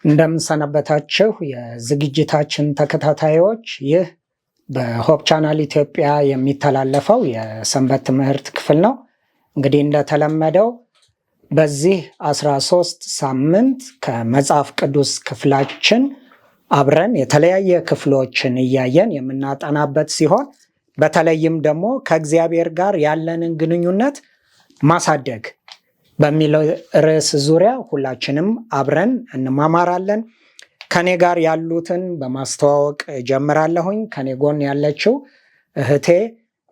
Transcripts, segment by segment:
እንደምሰነበታችሁ የዝግጅታችን ተከታታዮች፣ ይህ በሆፕ ቻናል ኢትዮጵያ የሚተላለፈው የሰንበት ትምህርት ክፍል ነው። እንግዲህ እንደተለመደው በዚህ 13 ሳምንት ከመጽሐፍ ቅዱስ ክፍላችን አብረን የተለያየ ክፍሎችን እያየን የምናጠናበት ሲሆን በተለይም ደግሞ ከእግዚአብሔር ጋር ያለንን ግንኙነት ማሳደግ በሚለው ርዕስ ዙሪያ ሁላችንም አብረን እንማማራለን። ከኔ ጋር ያሉትን በማስተዋወቅ ጀምራለሁኝ። ከኔ ጎን ያለችው እህቴ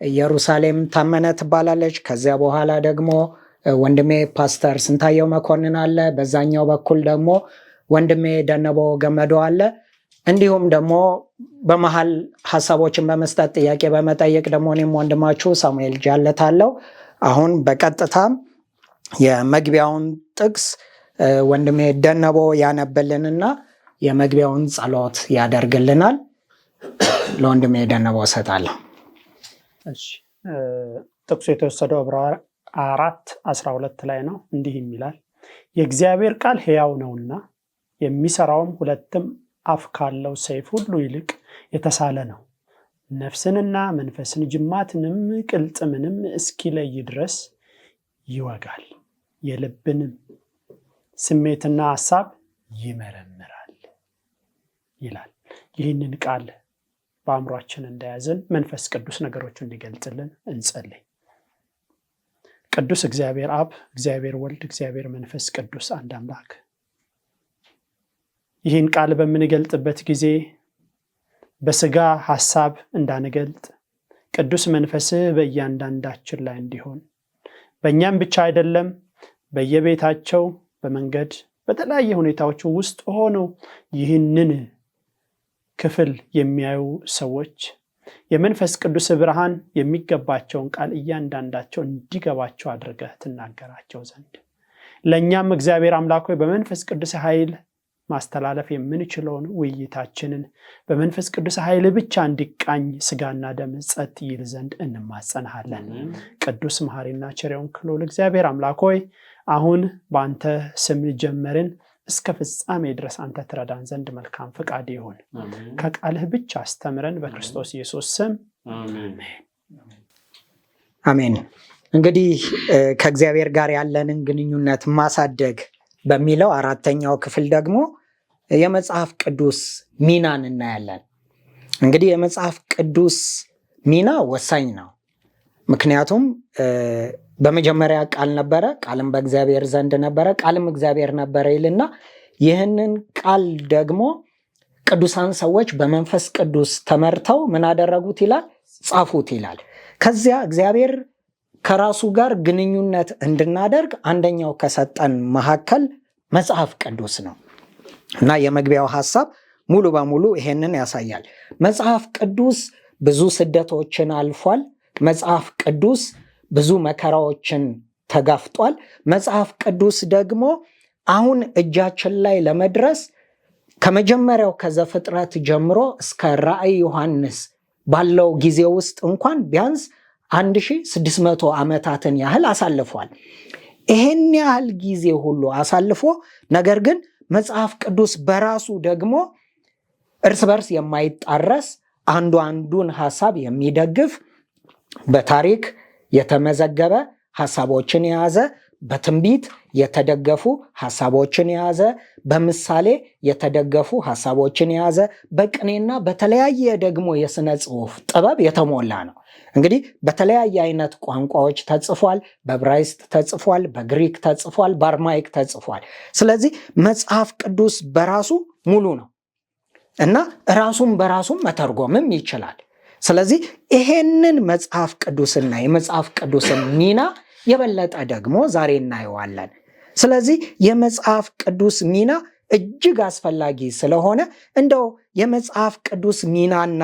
ኢየሩሳሌም ታመነ ትባላለች። ከዚያ በኋላ ደግሞ ወንድሜ ፓስተር ስንታየው መኮንን አለ። በዛኛው በኩል ደግሞ ወንድሜ ደነቦ ገመዶ አለ። እንዲሁም ደግሞ በመሃል ሀሳቦችን በመስጠት ጥያቄ በመጠየቅ ደግሞ እኔም ወንድማችሁ ሳሙኤል ጃለት አለው። አሁን በቀጥታም የመግቢያውን ጥቅስ ወንድሜ ደነቦ ያነብልንና የመግቢያውን ጸሎት ያደርግልናል። ለወንድሜ ደነቦ እሰጣለሁ። እሺ፣ ጥቅሱ የተወሰደው ዕብራውያን 4:12 ላይ ነው። እንዲህ ይላል፣ የእግዚአብሔር ቃል ሕያው ነውና የሚሰራውም ሁለትም አፍ ካለው ሰይፍ ሁሉ ይልቅ የተሳለ ነው፣ ነፍስንና መንፈስን ጅማትንም ቅልጥምንም እስኪለይ ድረስ ይወጋል፣ የልብንም ስሜትና ሐሳብ ይመረምራል ይላል። ይህንን ቃል በአእምሯችን እንደያዝን መንፈስ ቅዱስ ነገሮችን እንዲገልጽልን እንጸልይ። ቅዱስ እግዚአብሔር አብ፣ እግዚአብሔር ወልድ፣ እግዚአብሔር መንፈስ ቅዱስ አንድ አምላክ፣ ይህን ቃል በምንገልጥበት ጊዜ በስጋ ሐሳብ እንዳንገልጥ ቅዱስ መንፈስህ በእያንዳንዳችን ላይ እንዲሆን፣ በእኛም ብቻ አይደለም በየቤታቸው በመንገድ በተለያየ ሁኔታዎች ውስጥ ሆነው ይህንን ክፍል የሚያዩ ሰዎች የመንፈስ ቅዱስ ብርሃን የሚገባቸውን ቃል እያንዳንዳቸው እንዲገባቸው አድርገህ ትናገራቸው ዘንድ ለእኛም እግዚአብሔር አምላክ ሆይ በመንፈስ ቅዱስ ኃይል ማስተላለፍ የምንችለውን ውይይታችንን በመንፈስ ቅዱስ ኃይል ብቻ እንዲቃኝ ስጋና ደም ጸጥ ይል ዘንድ እንማጸናሃለን። ቅዱስ መሐሪና ቸር የሆንክ ልዑል እግዚአብሔር አምላክ ሆይ አሁን በአንተ ስም ጀመርን፣ እስከ ፍጻሜ ድረስ አንተ ትረዳን ዘንድ መልካም ፈቃድ ይሁን። ከቃልህ ብቻ አስተምረን፣ በክርስቶስ ኢየሱስ ስም አሜን። እንግዲህ ከእግዚአብሔር ጋር ያለንን ግንኙነት ማሳደግ በሚለው አራተኛው ክፍል ደግሞ የመጽሐፍ ቅዱስ ሚናን እናያለን። እንግዲህ የመጽሐፍ ቅዱስ ሚና ወሳኝ ነው። ምክንያቱም በመጀመሪያ ቃል ነበረ፣ ቃልም በእግዚአብሔር ዘንድ ነበረ፣ ቃልም እግዚአብሔር ነበረ ይልና ይህንን ቃል ደግሞ ቅዱሳን ሰዎች በመንፈስ ቅዱስ ተመርተው ምን አደረጉት ይላል? ጻፉት ይላል። ከዚያ እግዚአብሔር ከራሱ ጋር ግንኙነት እንድናደርግ አንደኛው ከሰጠን መካከል መጽሐፍ ቅዱስ ነው እና የመግቢያው ሐሳብ ሙሉ በሙሉ ይሄንን ያሳያል። መጽሐፍ ቅዱስ ብዙ ስደቶችን አልፏል። መጽሐፍ ቅዱስ ብዙ መከራዎችን ተጋፍጧል። መጽሐፍ ቅዱስ ደግሞ አሁን እጃችን ላይ ለመድረስ ከመጀመሪያው ከዘፍጥረት ጀምሮ እስከ ራእይ ዮሐንስ ባለው ጊዜ ውስጥ እንኳን ቢያንስ 1600 ዓመታትን ያህል አሳልፏል። ይሄን ያህል ጊዜ ሁሉ አሳልፎ ነገር ግን መጽሐፍ ቅዱስ በራሱ ደግሞ እርስ በርስ የማይጣረስ አንዱ አንዱን ሐሳብ የሚደግፍ በታሪክ የተመዘገበ ሐሳቦችን የያዘ፣ በትንቢት የተደገፉ ሐሳቦችን የያዘ፣ በምሳሌ የተደገፉ ሐሳቦችን የያዘ፣ በቅኔና በተለያየ ደግሞ የሥነ ጽሑፍ ጥበብ የተሞላ ነው። እንግዲህ በተለያየ አይነት ቋንቋዎች ተጽፏል። በዕብራይስጥ ተጽፏል፣ በግሪክ ተጽፏል፣ በአርማይክ ተጽፏል። ስለዚህ መጽሐፍ ቅዱስ በራሱ ሙሉ ነው እና ራሱን በራሱም መተርጎምም ይችላል። ስለዚህ ይሄንን መጽሐፍ ቅዱስና የመጽሐፍ ቅዱስን ሚና የበለጠ ደግሞ ዛሬ እናየዋለን። ስለዚህ የመጽሐፍ ቅዱስ ሚና እጅግ አስፈላጊ ስለሆነ እንደው የመጽሐፍ ቅዱስ ሚናና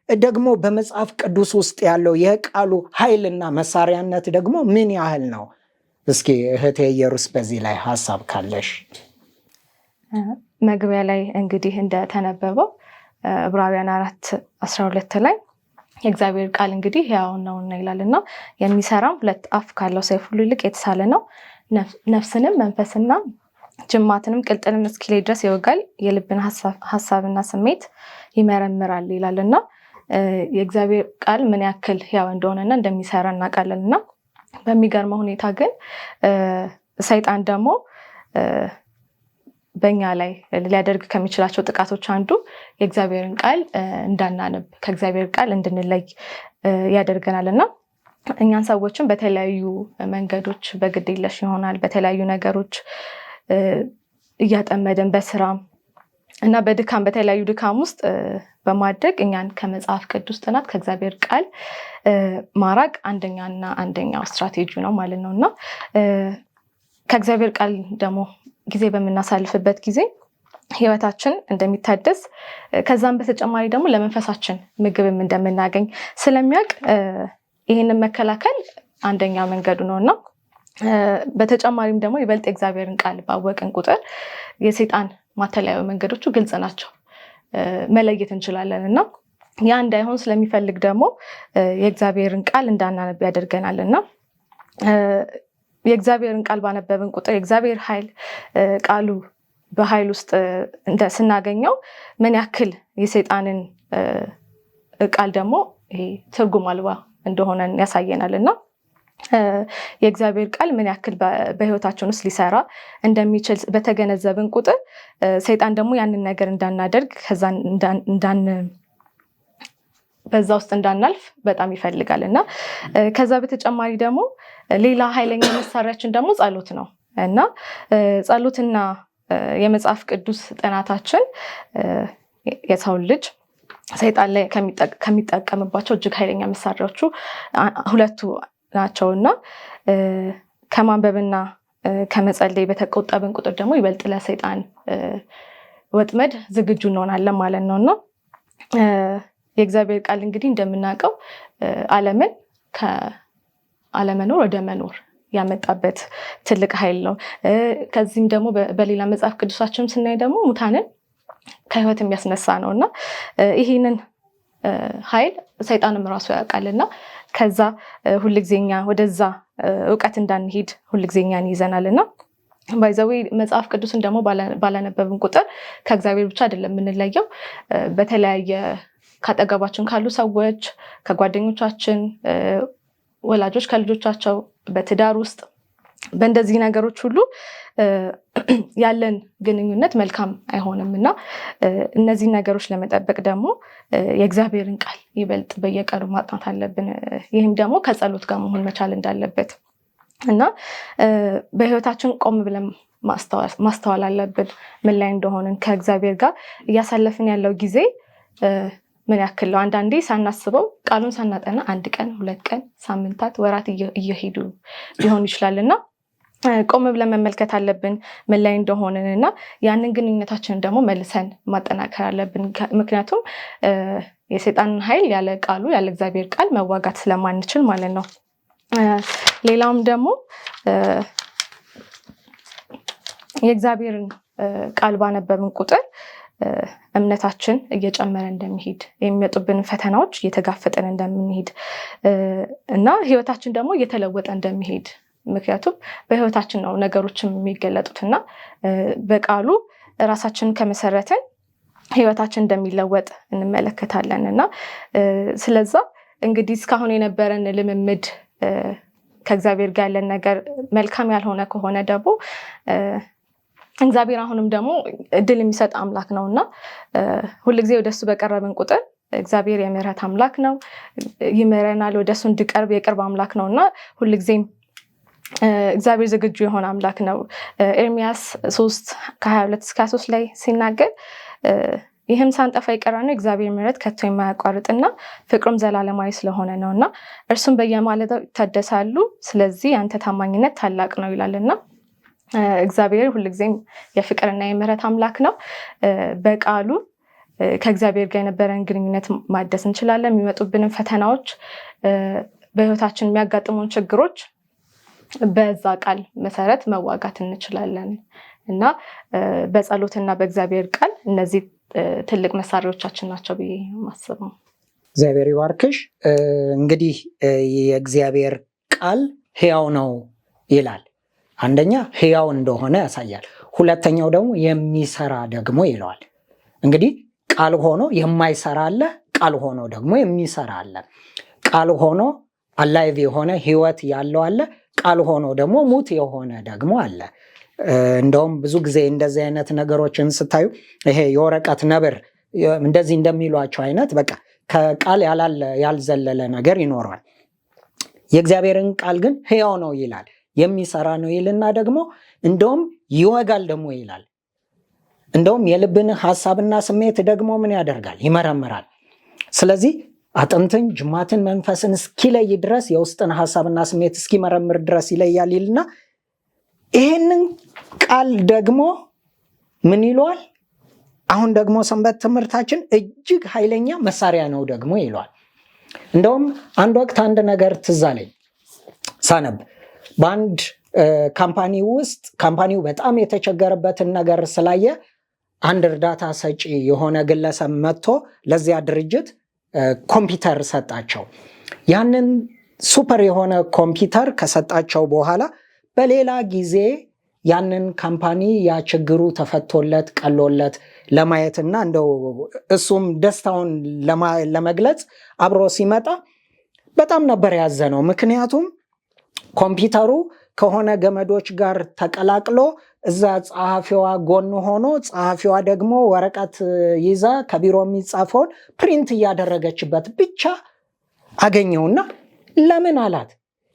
ደግሞ በመጽሐፍ ቅዱስ ውስጥ ያለው የቃሉ ኃይልና መሳሪያነት ደግሞ ምን ያህል ነው? እስኪ እህቴ ኢየሩስ በዚህ ላይ ሀሳብ ካለሽ። መግቢያ ላይ እንግዲህ እንደተነበበው ዕብራውያን 4:12 ላይ የእግዚአብሔር ቃል እንግዲህ ሕያው ነውና ይላልና የሚሰራም ሁለት አፍ ካለው ሰይፍ ሁሉ ይልቅ የተሳለ ነው፣ ነፍስንም መንፈስና ጅማትንም ቅልጥንም እስኪለይ ድረስ ይወጋል፣ የልብን ሐሳብና ስሜት ይመረምራል ይላልና የእግዚአብሔር ቃል ምን ያክል ሕያው እንደሆነና እንደሚሰራ እናውቃለንና በሚገርመው ሁኔታ ግን ሰይጣን ደግሞ በእኛ ላይ ሊያደርግ ከሚችላቸው ጥቃቶች አንዱ የእግዚአብሔርን ቃል እንዳናነብ ከእግዚአብሔር ቃል እንድንለይ ያደርገናልና እኛን ሰዎችን በተለያዩ መንገዶች በግዴለሽ ይሆናል በተለያዩ ነገሮች እያጠመደን በስራ እና በድካም በተለያዩ ድካም ውስጥ በማድረግ እኛን ከመጽሐፍ ቅዱስ ጥናት ከእግዚአብሔር ቃል ማራቅ አንደኛው ስትራቴጂ ነው ማለት ነውና ከእግዚአብሔር ቃል ደግሞ ጊዜ በመናሳልፍበት ጊዜ ህይወታችን እንደሚታደስ ከዛም በተጨማሪ ደግሞ ለመንፈሳችን ምግብም እንደምናገኝ ስለሚያውቅ ይሄንን መከላከል አንደኛው መንገዱ ነውና በተጨማሪም ደግሞ ይበልጥ እግዚአብሔርን ቃል ባወቅን ቁጥር የሰይጣን ማተለያዩ መንገዶቹ ግልጽ ናቸው መለየት እንችላለንና ያ እንዳይሆን ስለሚፈልግ ደግሞ የእግዚአብሔርን ቃል እንዳናነብ ያደርገናልና የእግዚአብሔርን ቃል ባነበብን ቁጥር የእግዚአብሔር ኃይል ቃሉ በኃይል ውስጥ ስናገኘው ምን ያክል የሰይጣንን ቃል ደግሞ ይሄ ትርጉም አልባ እንደሆነ ያሳየናልና የእግዚአብሔር ቃል ምን ያክል በህይወታችን ውስጥ ሊሰራ እንደሚችል በተገነዘብን ቁጥር ሰይጣን ደግሞ ያንን ነገር እንዳናደርግ ከዛ በዛ ውስጥ እንዳናልፍ በጣም ይፈልጋልና ከዛ በተጨማሪ ደግሞ ሌላ ኃይለኛ መሳሪያችን ደግሞ ጸሎት ነው እና ጸሎትና የመጽሐፍ ቅዱስ ጥናታችን የሰው ልጅ ሰይጣን ላይ ከሚጠቀምባቸው እጅግ ኃይለኛ መሳሪያዎቹ ሁለቱ ናቸውና ከማንበብና ከመጸለይ በተቆጠብን ቁጥር ደግሞ ይበልጥ ለሰይጣን ወጥመድ ዝግጁ እንሆናለን ማለት ነውና የእግዚአብሔር ቃል እንግዲህ እንደምናውቀው ዓለምን ከአለመኖር ወደ መኖር ያመጣበት ትልቅ ኃይል ነው። ከዚህም ደግሞ በሌላ መጽሐፍ ቅዱሳችን ስናይ ደግሞ ሙታንን ከህይወት የሚያስነሳ ነውና ይሄንን ኃይል ሰይጣንም ራሱ ያውቃልና ከዛ ሁልጊዜኛ ወደዛ ዕውቀት እንዳንሄድ ሁልጊዜኛን ይዘናልና ባይዘው መጽሐፍ ቅዱስን ደግሞ ባላነበብን ቁጥር ከእግዚአብሔር ብቻ አይደለም የምንለየው በተለያየ ካጠገባችን ካሉ ሰዎች ከጓደኞቻችን ወላጆች ከልጆቻቸው በትዳር ውስጥ በእንደዚህ ነገሮች ሁሉ ያለን ግንኙነት መልካም አይሆንምና እነዚህ ነገሮች ለመጠበቅ ደግሞ የእግዚአብሔርን ቃል ይበልጥ በየቀኑ ማጥናት አለብን ይህም ደግሞ ከጸሎት ጋር መሆን መቻል እንዳለበት እና በህይወታችን ቆም ብለን ማስተዋል አለብን ምን ላይ እንደሆነን ከእግዚአብሔር ጋር እያሳለፍን ያለው ጊዜ ምን ያክል ነው አንዳንዴ ሳናስበው ቃሉን ሳናጠና አንድ ቀን ሁለት ቀን ሳምንታት ወራት እየሄዱ ሊሆን ይችላልና ቆም ብለን መመልከት አለብን ምን ላይ እንደሆነንና ያንን ግንኙነታችንን ደግሞ መልሰን ማጠናከር አለብን ምክንያቱም የሰይጣንን ኃይል ያለ ቃሉ ያለ እግዚአብሔር ቃል መዋጋት ስለማንችል ማለት ነው ሌላውም ደግሞ የእግዚአብሔርን ቃል ባነበብን ቁጥር እምነታችን እየጨመረ እንደሚሄድ የሚመጡብን ፈተናዎች እየተጋፈጠን እንደምንሄድ እና ህይወታችን ደግሞ እየተለወጠ እንደሚሄድ ምክንያቱም በህይወታችን ነው ነገሮችን የሚገለጡትና በቃሉ ራሳችንን ከመሰረትን ህይወታችን እንደሚለወጥ እንመለከታለን እና ስለዛ እንግዲህ እስካሁን የነበረን ልምምድ ከእግዚአብሔር ጋር ያለን ነገር መልካም ያልሆነ ከሆነ ደግሞ እግዚአብሔር አሁንም ደግሞ እድል የሚሰጥ አምላክ ነውና ሁልጊዜ ወደሱ በቀረብን ቁጥር እግዚአብሔር የምህረት አምላክ ነው ይመረናል ወደሱ እንድቀርብ የቅርብ አምላክ ነውና ሁልጊዜም እግዚአብሔር ዝግጁ የሆነ አምላክ ነው ኤርሚያስ 3:22-23 ላይ ሲናገር ይህም ሳንጠፋ የቀረነው እግዚአብሔር ምህረት ከቶ የማያቋርጥና ፍቅሩም ዘላለማዊ ስለሆነ ነውና እርሱም በየማለዳው ይታደሳሉ ስለዚህ አንተ ታማኝነት ታላቅ ነው ይላልና እግዚአብሔር ሁልጊዜም የፍቅርና የምህረት አምላክ ነው በቃሉ ከእግዚአብሔር ጋር የነበረን ግንኙነት ማደስ እንችላለን የሚመጡብንን ፈተናዎች በህይወታችን የሚያጋጥሙን ችግሮች በዛ ቃል መሰረት መዋጋት እንችላለን እና በጸሎትና በእግዚአብሔር ቃል እነዚህ ትልቅ መሳሪያዎቻችን ናቸው ብዬ ማስበው እግዚአብሔር ይባርክሽ እንግዲህ የእግዚአብሔር ቃል ሕያው ነው ይላል አንደኛ ሕያው እንደሆነ ያሳያል ሁለተኛው ደግሞ የሚሰራ ደግሞ ይለዋል። እንግዲህ ቃል ሆኖ የማይሰራ አለ፣ ቃል ሆኖ ደግሞ የሚሰራ አለ። ቃል ሆኖ አላይቭ የሆነ ህይወት ያለው አለ፣ ቃል ሆኖ ደግሞ ሙት የሆነ ደግሞ አለ። እንደውም ብዙ ጊዜ እንደዚህ አይነት ነገሮችን ስታዩ ይሄ የወረቀት ነብር እንደዚህ እንደሚሏቸው አይነት በቃ ከቃል ያልዘለለ ነገር ይኖረዋል። የእግዚአብሔርን ቃል ግን ሕያው ነው ይላል፣ የሚሰራ ነው ይልና ደግሞ እንደውም ይወጋል ደግሞ ይላል። እንደውም የልብን ሐሳብና ስሜት ደግሞ ምን ያደርጋል? ይመረምራል። ስለዚህ አጥንትን፣ ጅማትን፣ መንፈስን እስኪለይ ድረስ የውስጥን ሐሳብና ስሜት እስኪመረምር ድረስ ይለያል ይልና ይህንን ቃል ደግሞ ምን ይለዋል? አሁን ደግሞ ሰንበት ትምህርታችን እጅግ ኃይለኛ መሳሪያ ነው ደግሞ ይለዋል። እንደውም አንድ ወቅት አንድ ነገር ትዝ አለኝ ሳነብ በአንድ ካምፓኒ ውስጥ ካምፓኒው በጣም የተቸገረበትን ነገር ስላየ አንድ እርዳታ ሰጪ የሆነ ግለሰብ መጥቶ ለዚያ ድርጅት ኮምፒውተር ሰጣቸው። ያንን ሱፐር የሆነ ኮምፒውተር ከሰጣቸው በኋላ በሌላ ጊዜ ያንን ካምፓኒ ያ ችግሩ ተፈቶለት ቀሎለት ለማየትና እንደው እሱም ደስታውን ለመግለጽ አብሮ ሲመጣ በጣም ነበር ያዘነው። ምክንያቱም ኮምፒውተሩ ከሆነ ገመዶች ጋር ተቀላቅሎ እዛ ጸሐፊዋ ጎን ሆኖ ጸሐፊዋ ደግሞ ወረቀት ይዛ ከቢሮ የሚጻፈውን ፕሪንት እያደረገችበት ብቻ አገኘውና ለምን አላት።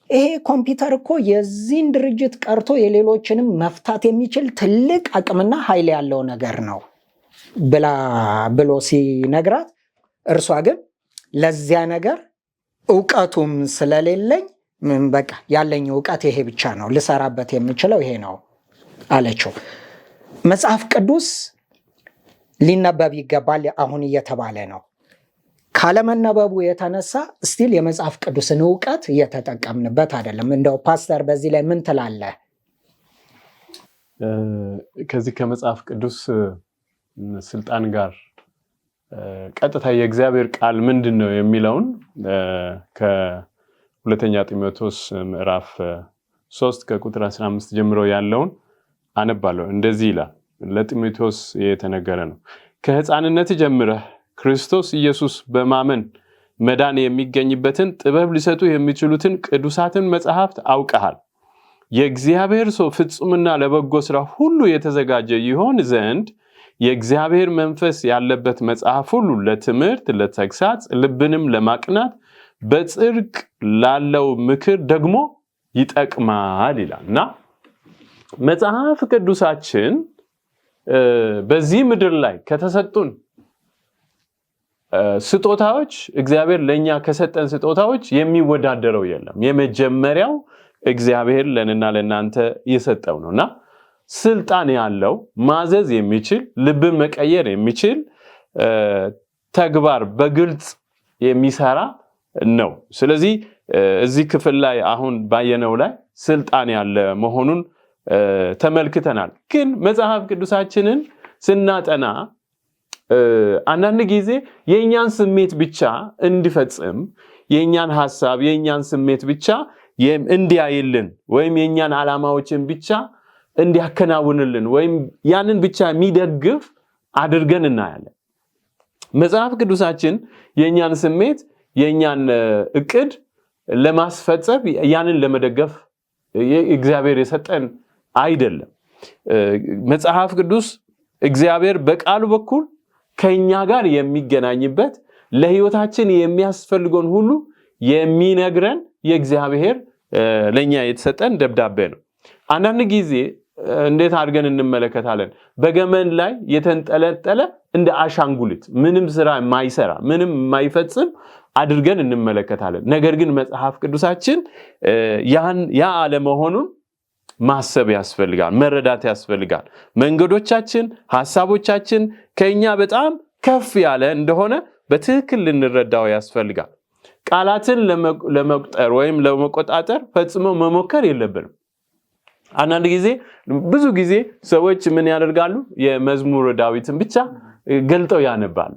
ይሄ ኮምፒውተር እኮ የዚህን ድርጅት ቀርቶ የሌሎችንም መፍታት የሚችል ትልቅ አቅምና ኃይል ያለው ነገር ነው ብሎ ሲነግራት፣ እርሷ ግን ለዚያ ነገር እውቀቱም ስለሌለኝ በቃ ያለኝ እውቀት ይሄ ብቻ ነው፣ ልሰራበት የምችለው ይሄ ነው አለችው። መጽሐፍ ቅዱስ ሊነበብ ይገባል አሁን እየተባለ ነው። ካለመነበቡ የተነሳ ስቲል የመጽሐፍ ቅዱስን እውቀት እየተጠቀምንበት አይደለም። እንደው ፓስተር በዚህ ላይ ምን ትላለህ? ከዚህ ከመጽሐፍ ቅዱስ ስልጣን ጋር ቀጥታ የእግዚአብሔር ቃል ምንድን ነው የሚለውን ከሁለተኛ ጢሞቴዎስ ምዕራፍ 3 ከቁጥር 15 ጀምሮ ያለውን አነባለሁ። እንደዚህ ይላል። ለጢሞቴዎስ የተነገረ ነው። ከሕፃንነት ጀምረህ ክርስቶስ ኢየሱስ በማመን መዳን የሚገኝበትን ጥበብ ሊሰጡ የሚችሉትን ቅዱሳትን መጽሐፍት አውቀሃል። የእግዚአብሔር ሰው ፍጹምና ለበጎ ሥራ ሁሉ የተዘጋጀ ይሆን ዘንድ የእግዚአብሔር መንፈስ ያለበት መጽሐፍ ሁሉ ለትምህርት፣ ለተግሳጽ፣ ልብንም ለማቅናት በጽድቅ ላለው ምክር ደግሞ ይጠቅማል ይላል እና መጽሐፍ ቅዱሳችን በዚህ ምድር ላይ ከተሰጡን ስጦታዎች እግዚአብሔር ለኛ ከሰጠን ስጦታዎች የሚወዳደረው የለም። የመጀመሪያው እግዚአብሔር ለነና ለናንተ የሰጠው ነውና ስልጣን ያለው ማዘዝ የሚችል ልብን መቀየር የሚችል ተግባር በግልጽ የሚሰራ ነው። ስለዚህ እዚህ ክፍል ላይ አሁን ባየነው ላይ ስልጣን ያለ መሆኑን ተመልክተናል። ግን መጽሐፍ ቅዱሳችንን ስናጠና አንዳንድ ጊዜ የኛን ስሜት ብቻ እንዲፈጽም የኛን ሐሳብ የኛን ስሜት ብቻ እንዲያይልን ወይም የኛን ዓላማዎችን ብቻ እንዲያከናውንልን ወይም ያንን ብቻ የሚደግፍ አድርገን እናያለን። መጽሐፍ ቅዱሳችን የኛን ስሜት የኛን እቅድ ለማስፈጸም ያንን ለመደገፍ እግዚአብሔር የሰጠን አይደለም። መጽሐፍ ቅዱስ እግዚአብሔር በቃሉ በኩል ከኛ ጋር የሚገናኝበት ለህይወታችን የሚያስፈልገውን ሁሉ የሚነግረን የእግዚአብሔር ለኛ የተሰጠን ደብዳቤ ነው። አንዳንድ ጊዜ እንዴት አድርገን እንመለከታለን? በገመድ ላይ የተንጠለጠለ እንደ አሻንጉሊት ምንም ስራ የማይሰራ ምንም የማይፈጽም አድርገን እንመለከታለን። ነገር ግን መጽሐፍ ቅዱሳችን ያ አለመሆኑን ማሰብ ያስፈልጋል፣ መረዳት ያስፈልጋል። መንገዶቻችን፣ ሐሳቦቻችን ከኛ በጣም ከፍ ያለ እንደሆነ በትክክል ልንረዳው ያስፈልጋል። ቃላትን ለመቁጠር ወይም ለመቆጣጠር ፈጽሞ መሞከር የለብንም። አንዳንድ ጊዜ ብዙ ጊዜ ሰዎች ምን ያደርጋሉ? የመዝሙር ዳዊትን ብቻ ገልጠው ያነባሉ።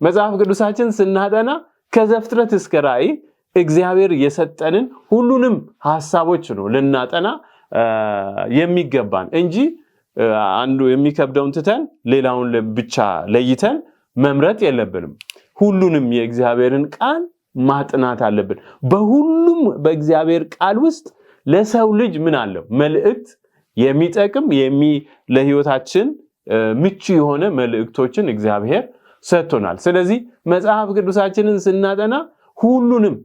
መጽሐፍ ቅዱሳችን ስናጠና ከዘፍጥረት እስከ ራእይ እግዚአብሔር የሰጠንን ሁሉንም ሐሳቦች ነው ልናጠና የሚገባን እንጂ አንዱ የሚከብደውን ትተን ሌላውን ብቻ ለይተን መምረጥ የለብንም። ሁሉንም የእግዚአብሔርን ቃል ማጥናት አለብን። በሁሉም በእግዚአብሔር ቃል ውስጥ ለሰው ልጅ ምን አለው? መልእክት የሚጠቅም ለህይወታችን ምቹ የሆነ መልእክቶችን እግዚአብሔር ሰጥቶናል። ስለዚህ መጽሐፍ ቅዱሳችንን ስናጠና ሁሉንም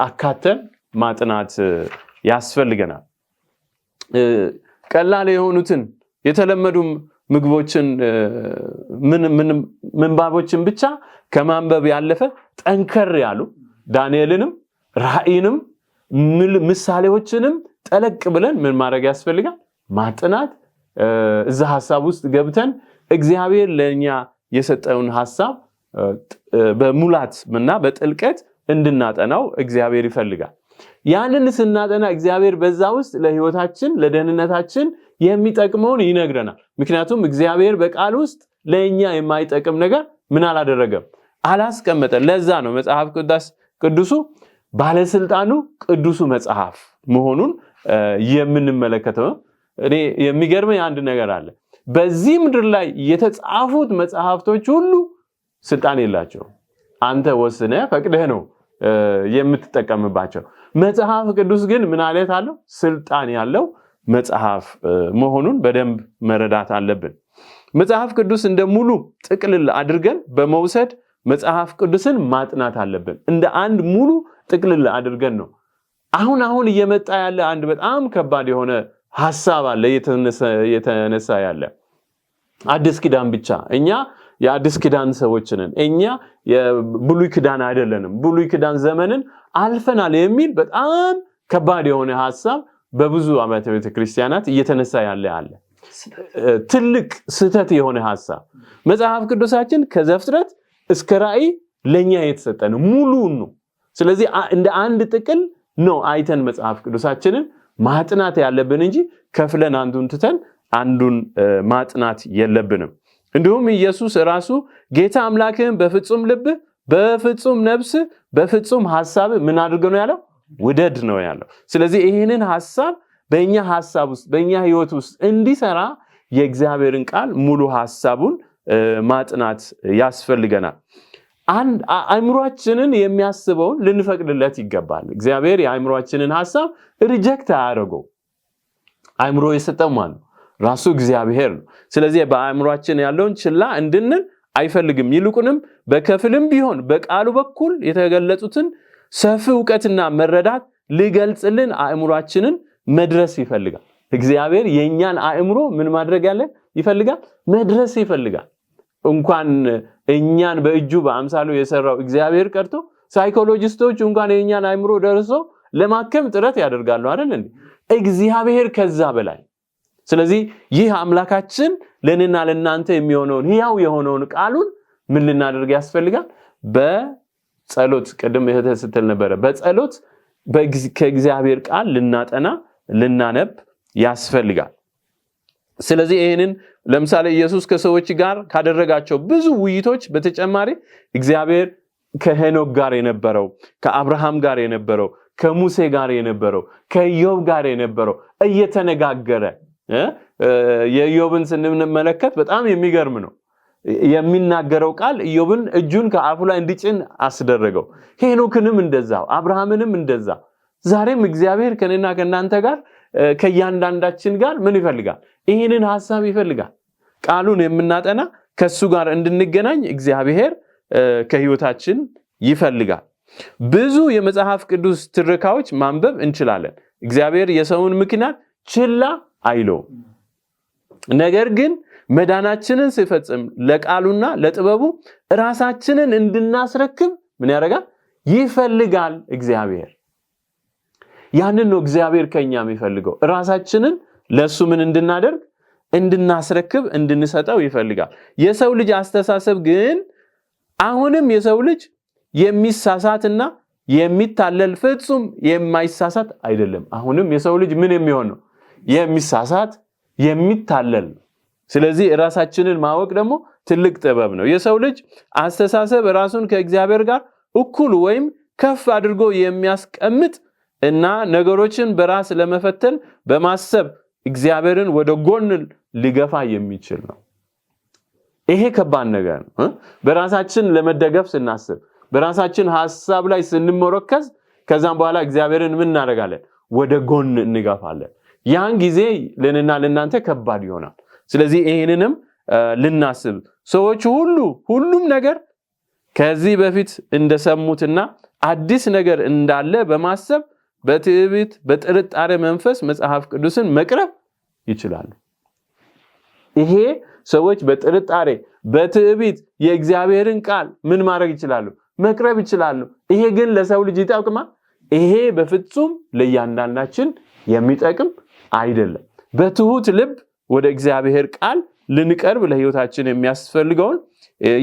አካተን ማጥናት ያስፈልገናል። ቀላል የሆኑትን የተለመዱ ምግቦችን ምንባቦችን ብቻ ከማንበብ ያለፈ ጠንከር ያሉ ዳንኤልንም ራእይንም ምሳሌዎችንም ጠለቅ ብለን ምን ማድረግ ያስፈልጋል? ማጥናት። እዛ ሐሳብ ውስጥ ገብተን እግዚአብሔር ለኛ የሰጠውን ሐሳብ በሙላት እና በጥልቀት እንድናጠናው እግዚአብሔር ይፈልጋል። ያንን ስናጠና እግዚአብሔር በዛ ውስጥ ለህይወታችን ለደህንነታችን የሚጠቅመውን ይነግረናል። ምክንያቱም እግዚአብሔር በቃል ውስጥ ለኛ የማይጠቅም ነገር ምን አላደረገም? አላስቀመጠም። ለዛ ነው መጽሐፍ ቅዱሱ ባለስልጣኑ ቅዱሱ መጽሐፍ መሆኑን የምንመለከተው። እኔ የሚገርመኝ አንድ ነገር አለ። በዚህ ምድር ላይ የተጻፉት መጽሐፍቶች ሁሉ ስልጣን የላቸውም። አንተ ወስነህ ፈቅደህ ነው የምትጠቀምባቸው። መጽሐፍ ቅዱስ ግን ምን ማለት አለው? ስልጣን ያለው መጽሐፍ መሆኑን በደንብ መረዳት አለብን። መጽሐፍ ቅዱስ እንደ ሙሉ ጥቅልል አድርገን በመውሰድ መጽሐፍ ቅዱስን ማጥናት አለብን። እንደ አንድ ሙሉ ጥቅልል አድርገን ነው። አሁን እየመጣ ያለ አንድ በጣም ከባድ የሆነ ሐሳብ አለ የተነሳ ያለ አዲስ ኪዳን ብቻ። እኛ የአዲስ ኪዳን ሰዎች ነን። እኛ የብሉይ ኪዳን አይደለንም። ብሉይ ኪዳን ዘመንን አልፈናል የሚል በጣም ከባድ የሆነ ሐሳብ በብዙ አብያተ ቤተክርስቲያናት እየተነሳ ያለ አለ። ትልቅ ስህተት የሆነ ሐሳብ። መጽሐፍ ቅዱሳችን ከዘፍጥረት እስከ ራእይ ለኛ የተሰጠን ሙሉውን ነው። ስለዚህ እንደ አንድ ጥቅል ነው አይተን መጽሐፍ ቅዱሳችንን ማጥናት ያለብን እንጂ ከፍለን አንዱን ትተን አንዱን ማጥናት የለብንም። እንዲሁም ኢየሱስ ራሱ ጌታ አምላክህን በፍጹም ልብ፣ በፍጹም ነፍስ፣ በፍጹም ሐሳብ ምን አድርገ ነው ያለው? ውደድ ነው ያለው። ስለዚህ ይህንን ሐሳብ በእኛ ሐሳብ ውስጥ በእኛ ህይወት ውስጥ እንዲሰራ የእግዚአብሔርን ቃል ሙሉ ሐሳቡን ማጥናት ያስፈልገናል። አእምሯችንን የሚያስበውን ልንፈቅድለት ይገባል። እግዚአብሔር የአእምሯችንን ሐሳብ ሪጀክት አያደርገው። አእምሮ የሰጠው ማን ነው? ራሱ እግዚአብሔር ነው። ስለዚህ በአእምሯችን ያለውን ችላ እንድንል አይፈልግም። ይልቁንም በከፍልም ቢሆን በቃሉ በኩል የተገለጹትን ሰፊ ዕውቀትና መረዳት ሊገልጽልን አእምሯችንን መድረስ ይፈልጋል። እግዚአብሔር የኛን አእምሮ ምን ማድረግ ይፈልጋል? መድረስ ይፈልጋል። እንኳን እኛን በእጁ በአምሳሉ የሰራው እግዚአብሔር ቀርቶ ሳይኮሎጂስቶች እንኳን የኛን አእምሮ ደርሶ ለማከም ጥረት ያደርጋሉ አይደል እንዴ? እግዚአብሔር ከዛ በላይ። ስለዚህ ይህ አምላካችን ለኔና ለናንተ የሚሆነውን ሕያው የሆነውን ቃሉን ምን ልናደርግ ያስፈልጋል? በጸሎት ቀደም ስትል ነበር። በጸሎት ከእግዚአብሔር ቃል ልናጠና ልናነብ ያስፈልጋል። ስለዚህ ይሄንን ለምሳሌ ኢየሱስ ከሰዎች ጋር ካደረጋቸው ብዙ ውይይቶች በተጨማሪ እግዚአብሔር ከሄኖክ ጋር የነበረው፣ ከአብርሃም ጋር የነበረው፣ ከሙሴ ጋር የነበረው፣ ከኢዮብ ጋር የነበረው እየተነጋገረ የኢዮብን ስንመለከት በጣም የሚገርም ነው። የሚናገረው ቃል ኢዮብን እጁን ከአፉ ላይ እንዲጭን አስደረገው። ሄኖክንም እንደዛው፣ አብርሃምንም እንደዛ። ዛሬም እግዚአብሔር ከነና ከናንተ ጋር ከያንዳንዳችን ጋር ምን ይፈልጋል? ይህንን ሐሳብ ይፈልጋል። ቃሉን የምናጠና ከሱ ጋር እንድንገናኝ እግዚአብሔር ከህይወታችን ይፈልጋል። ብዙ የመጽሐፍ ቅዱስ ትረካዎች ማንበብ እንችላለን። እግዚአብሔር የሰውን ምክንያት ችላ አይለውም። ነገር ግን መዳናችንን ሲፈጽም ለቃሉና ለጥበቡ ራሳችንን እንድናስረክብ ምን ያደርጋል? ይፈልጋል እግዚአብሔር። ያንን ነው እግዚአብሔር ከኛ የሚፈልገው። ራሳችንን ለሱ ምን እንድናደርግ እንድናስረክብ እንድንሰጠው ይፈልጋል። የሰው ልጅ አስተሳሰብ ግን አሁንም የሰው ልጅ የሚሳሳትና የሚታለል ፍጹም የማይሳሳት አይደለም። አሁንም የሰው ልጅ ምን የሚሆን ነው? የሚሳሳት የሚታለል። ስለዚህ ራሳችንን ማወቅ ደግሞ ትልቅ ጥበብ ነው። የሰው ልጅ አስተሳሰብ ራሱን ከእግዚአብሔር ጋር እኩል ወይም ከፍ አድርጎ የሚያስቀምጥ እና ነገሮችን በራስ ለመፈተን በማሰብ እግዚአብሔርን ወደ ጎን ሊገፋ የሚችል ነው። ይሄ ከባድ ነገር ነው። በራሳችን ለመደገፍ ስናስብ በራሳችን ሐሳብ ላይ ስንመረከዝ ከዛም በኋላ እግዚአብሔርን ምን እናደርጋለን? ወደ ጎን እንገፋለን። ያን ጊዜ ለነና ለናንተ ከባድ ይሆናል። ስለዚህ ይሄንንም ልናስብ ሰዎች ሁሉም ነገር ከዚህ በፊት እንደሰሙትና አዲስ ነገር እንዳለ በማሰብ በትዕቢት በጥርጣሬ መንፈስ መጽሐፍ ቅዱስን መቅረብ ይችላሉ። ይሄ ሰዎች በጥርጣሬ በትዕቢት የእግዚአብሔርን ቃል ምን ማድረግ ይችላሉ? መቅረብ ይችላሉ። ይሄ ግን ለሰው ልጅ ይጠቅማል? ይሄ በፍጹም ለእያንዳንዳችን የሚጠቅም አይደለም። በትሁት ልብ ወደ እግዚአብሔር ቃል ልንቀርብ ለሕይወታችን የሚያስፈልገውን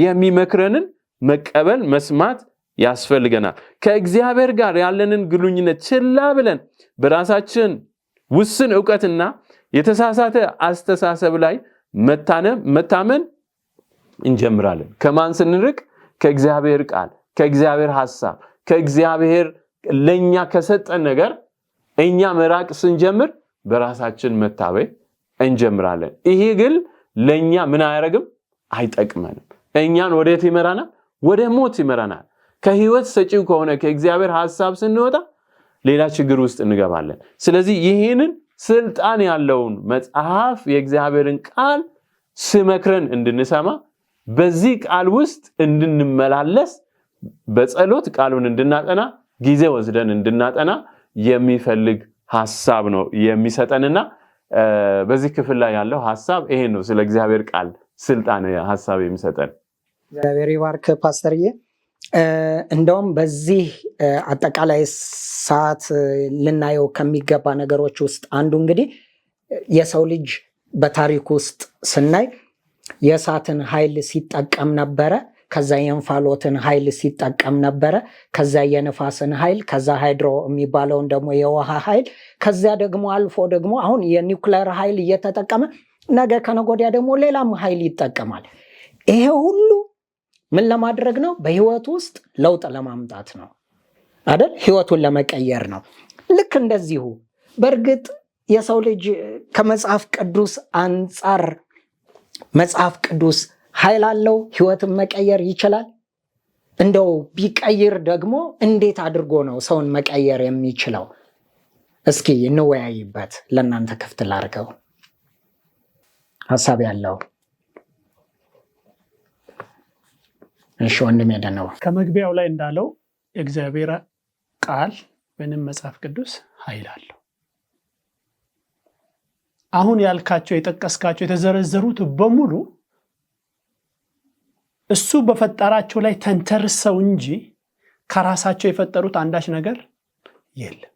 የሚመክረንን መቀበል መስማት ያስፈልገናል። ከእግዚአብሔር ጋር ያለንን ግንኙነት ችላ ብለን በራሳችን ውስን ዕውቀትና የተሳሳተ አስተሳሰብ ላይ መታመን እንጀምራለን። ከማን ስንርቅ? ከእግዚአብሔር ቃል፣ ከእግዚአብሔር ሐሳብ፣ ከእግዚአብሔር ለኛ ከሰጠን ነገር እኛ መራቅ ስንጀምር በራሳችን መታበይ እንጀምራለን። ይሄ ግን ለኛ ምን አያረግም? አይጠቅመንም። እኛን ወዴት ይመራናል? ወደ ሞት ይመራናል። ከህይወት ሰጪው ከሆነ ከእግዚአብሔር ሐሳብ ስንወጣ ሌላ ችግር ውስጥ እንገባለን። ስለዚህ ይሄንን ስልጣን ያለውን መጽሐፍ የእግዚአብሔርን ቃል ስመክረን እንድንሰማ በዚህ ቃል ውስጥ እንድንመላለስ በጸሎት ቃሉን እንድናጠና ጊዜ ወስደን እንድናጠና የሚፈልግ ሐሳብ ነው የሚሰጠንና በዚህ ክፍል ላይ ያለው ሐሳብ ይሄን ነው። ስለ እግዚአብሔር ቃል ስልጣን ሐሳብ የሚሰጠን እግዚአብሔር ይባርክ ፓስተርዬ። እንደውም በዚህ አጠቃላይ ሰዓት ልናየው ከሚገባ ነገሮች ውስጥ አንዱ እንግዲህ የሰው ልጅ በታሪክ ውስጥ ስናይ የእሳትን ኃይል ሲጠቀም ነበረ። ከዛ የእንፋሎትን ኃይል ሲጠቀም ነበረ። ከዛ የነፋስን ኃይል፣ ከዛ ሃይድሮ የሚባለውን ደግሞ የውሃ ኃይል፣ ከዚያ ደግሞ አልፎ ደግሞ አሁን የኒውክሌር ኃይል እየተጠቀመ ነገ ከነጎዲያ ደግሞ ሌላም ኃይል ይጠቀማል። ይሄ ሁሉ ምን ለማድረግ ነው? በህይወት ውስጥ ለውጥ ለማምጣት ነው አይደል? ህይወቱን ለመቀየር ነው። ልክ እንደዚሁ በእርግጥ የሰው ልጅ ከመጽሐፍ ቅዱስ አንጻር መጽሐፍ ቅዱስ ኃይል አለው? ህይወትን መቀየር ይችላል? እንደው ቢቀይር ደግሞ እንዴት አድርጎ ነው ሰውን መቀየር የሚችለው? እስኪ እንወያይበት። ለእናንተ ክፍት ላድርገው። ሐሳብ ያለው እሺ ወንድም ያደነው ከመግቢያው ላይ እንዳለው የእግዚአብሔር ቃል ወይንም መጽሐፍ ቅዱስ ኃይል አለው። አሁን ያልካቸው የጠቀስካቸው የተዘረዘሩት በሙሉ እሱ በፈጠራቸው ላይ ተንተርሰው እንጂ ከራሳቸው የፈጠሩት አንዳች ነገር የለም።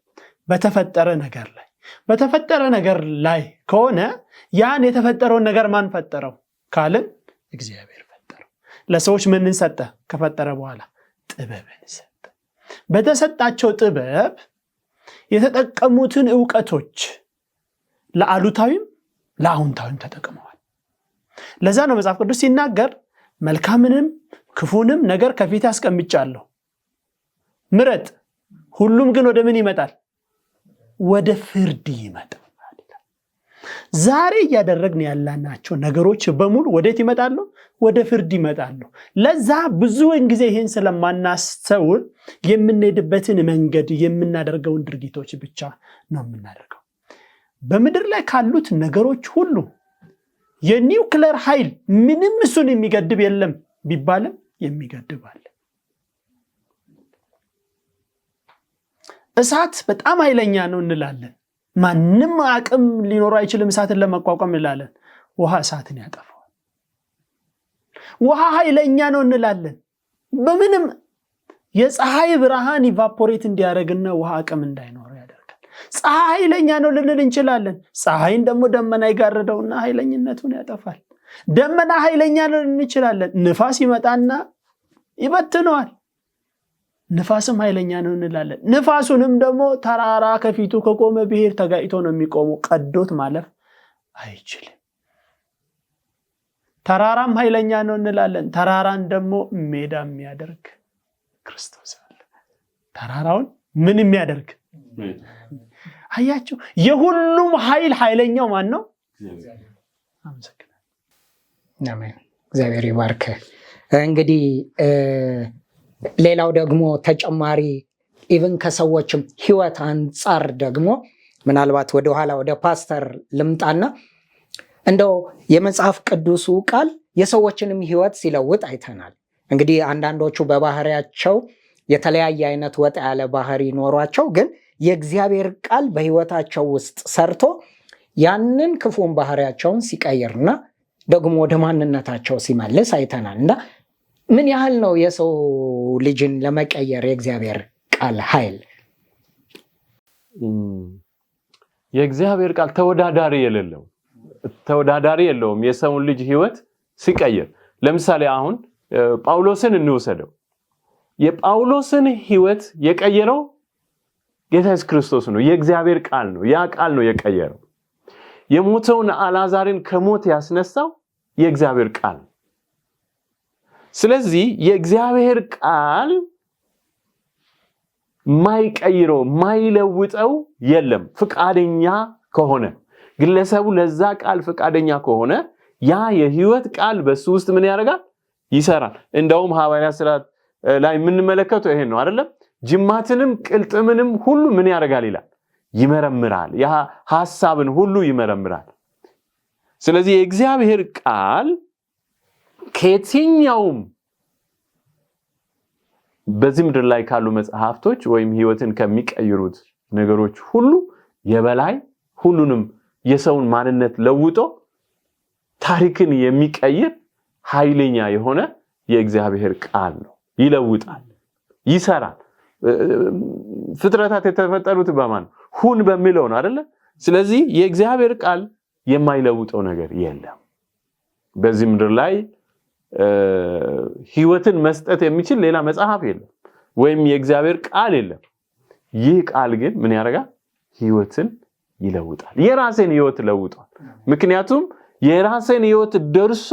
በተፈጠረ ነገር ላይ ከሆነ ያን የተፈጠረውን ነገር ማን ፈጠረው ካልን እግዚአብሔር ፈጠረው። ለሰዎች ምንን ሰጠ? ከፈጠረ በኋላ ጥበብን ሰጠ። በተሰጣቸው ጥበብ የተጠቀሙትን ዕውቀቶች ለአሉታዊም ለአዎንታዊም ተጠቅመዋል። ለዛ ነው መጽሐፍ ቅዱስ ሲናገር መልካምንም ክፉንም ነገር ከፊት አስቀምጫለሁ፣ ምረጥ፣ ሁሉም ግን ወደ ምን ይመጣል? ወደ ፍርድ ይመጣል። ዛሬ እያደረግን ያላናቸው ነገሮች በሙሉ ወዴት ይመጣሉ? ወደ ፍርድ ይመጣሉ። ለዛ ብዙውን ጊዜ ይህን ስለማናስተውል የምንሄድበትን መንገድ የምናደርገውን ድርጊቶች ብቻ ነው የምናደርገው። በምድር ላይ ካሉት ነገሮች ሁሉ የኒውክሌር ኃይል ምንም እሱን የሚገድብ የለም ቢባልም የሚገድብ አለ። እሳት በጣም ኃይለኛ ነው እንላለን። ማንም አቅም ሊኖረው አይችልም እሳትን ለመቋቋም እንላለን። ውሃ እሳትን ያጠፋዋል። ውሃ ኃይለኛ ነው እንላለን። በምንም የፀሐይ ብርሃን ኢቫፖሬት እንዲያደርግና ውሃ አቅም እንዳይኖረው ያደርጋል። ፀሐይ ኃይለኛ ነው ልንል እንችላለን። ፀሐይን ደግሞ ደመና ይጋርደውና ኃይለኝነቱን ያጠፋል። ደመና ኃይለኛ ነው ልንል እንችላለን። ንፋስ ይመጣና ይበትነዋል። ንፋስም ኃይለኛ ነው እንላለን። ንፋሱንም ደግሞ ተራራ ከፊቱ ከቆመ ብሄር ተጋይቶ ነው የሚቆመው፣ ቀዶት ማለፍ አይችልም። ተራራም ኃይለኛ ነው እንላለን። ተራራን ደግሞ ሜዳ የሚያደርግ ክርስቶስ አለ። ተራራውን ምን የሚያደርግ? አያችሁ፣ የሁሉም ኃይለኛው ማን ነው? አሜን። እግዚአብሔር ይባርክ። እንግዲህ ሌላው ደግሞ ተጨማሪ ኢቭን ከሰዎችም ህይወት አንጻር ደግሞ ምናልባት ወደኋላ ወደ ፓስተር ልምጣና እንደው የመጽሐፍ ቅዱሱ ቃል የሰዎችንም ህይወት ሲለውጥ አይተናል። እንግዲህ አንዳንዶቹ በባህሪያቸው የተለያየ አይነት ወጣ ያለ ባህሪ ኖሯቸው ግን የእግዚአብሔር ቃል በህይወታቸው ውስጥ ሰርቶ ያንን ክፉን ባህሪያቸውን ሲቀይርና ደግሞ ወደ ማንነታቸው ሲመልስ አይተናል። እና ምን ያህል ነው የሰው ልጅን ለመቀየር የእግዚአብሔር ቃል ኃይል? የእግዚአብሔር ቃል ተወዳዳሪ የለውም የሰውን ልጅ ህይወት ሲቀይር። ለምሳሌ አሁን ጳውሎስን እንወሰደው። የጳውሎስን ህይወት የቀየረው ጌታ ኢየሱስ ክርስቶስ ነው። የእግዚአብሔር ቃል ነው። ያ ቃል ነው የቀየረው። የሞተውን አልዓዛርን ከሞት ያስነሳው የእግዚአብሔር ቃል ነው። ስለዚህ የእግዚአብሔር ቃል ማይቀይረው ማይለውጠው የለም። ፍቃደኛ ከሆነ ግለሰቡ ለዛ ቃል ፍቃደኛ ከሆነ ያ የህይወት ቃል በሱ ውስጥ ምን ያደርጋል? ይሰራል። እንደውም ሐዋርያት ሥራ ላይ የምንመለከተው ይሄን ነው አይደለም? ጅማትንም ቅልጥምንም ሁሉ ምን ያደርጋል ይላል? ይመረምራል። ያ ሐሳብን ሁሉ ይመረምራል። ስለዚህ የእግዚአብሔር ቃል ከየትኛውም በዚህ ምድር ላይ ካሉ መጽሐፍቶች ወይም ህይወትን ከሚቀይሩት ነገሮች ሁሉ የበላይ ሁሉንም የሰውን ማንነት ለውጦ ታሪክን የሚቀይር ኃይለኛ የሆነ የእግዚአብሔር ቃል ነው። ይለውጣል፣ ይሰራል። ፍጥረታት የተፈጠሩት በማን ሁን በሚለው ነው አይደለ? ስለዚህ የእግዚአብሔር ቃል የማይለውጠው ነገር የለም። በዚህ ምድር ላይ ህይወትን መስጠት የሚችል ሌላ መጽሐፍ የለም ወይም የእግዚአብሔር ቃል የለም። ይህ ቃል ግን ምን ያደርጋል? ህይወትን ይለውጣል። የራስን ህይወት ለውጧል። ምክንያቱም የራስን ህይወት ደርሶ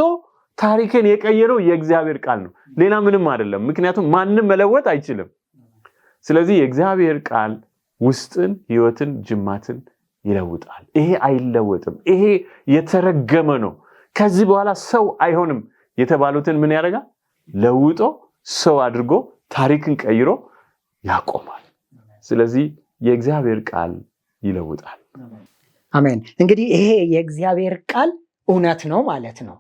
ታሪክን የቀየረው የእግዚአብሔር ቃል ነው፣ ሌላ ምንም አይደለም። ምክንያቱም ማንም መለወጥ አይችልም። ስለዚህ የእግዚአብሔር ቃል ውስጥን፣ ህይወትን፣ ጅማትን ይለውጣል። ይሄ አይለወጥም። ይሄ የተረገመ ነው። ከዚህ በኋላ ሰው አይሆንም የተባሉትን ምን ያደርጋል? ለውጦ ሰው አድርጎ ታሪክን ቀይሮ ያቆማል። ስለዚህ የእግዚአብሔር ቃል ይለውጣል። አሜን። እንግዲህ ይሄ የእግዚአብሔር ቃል እውነት ነው ማለት ነው።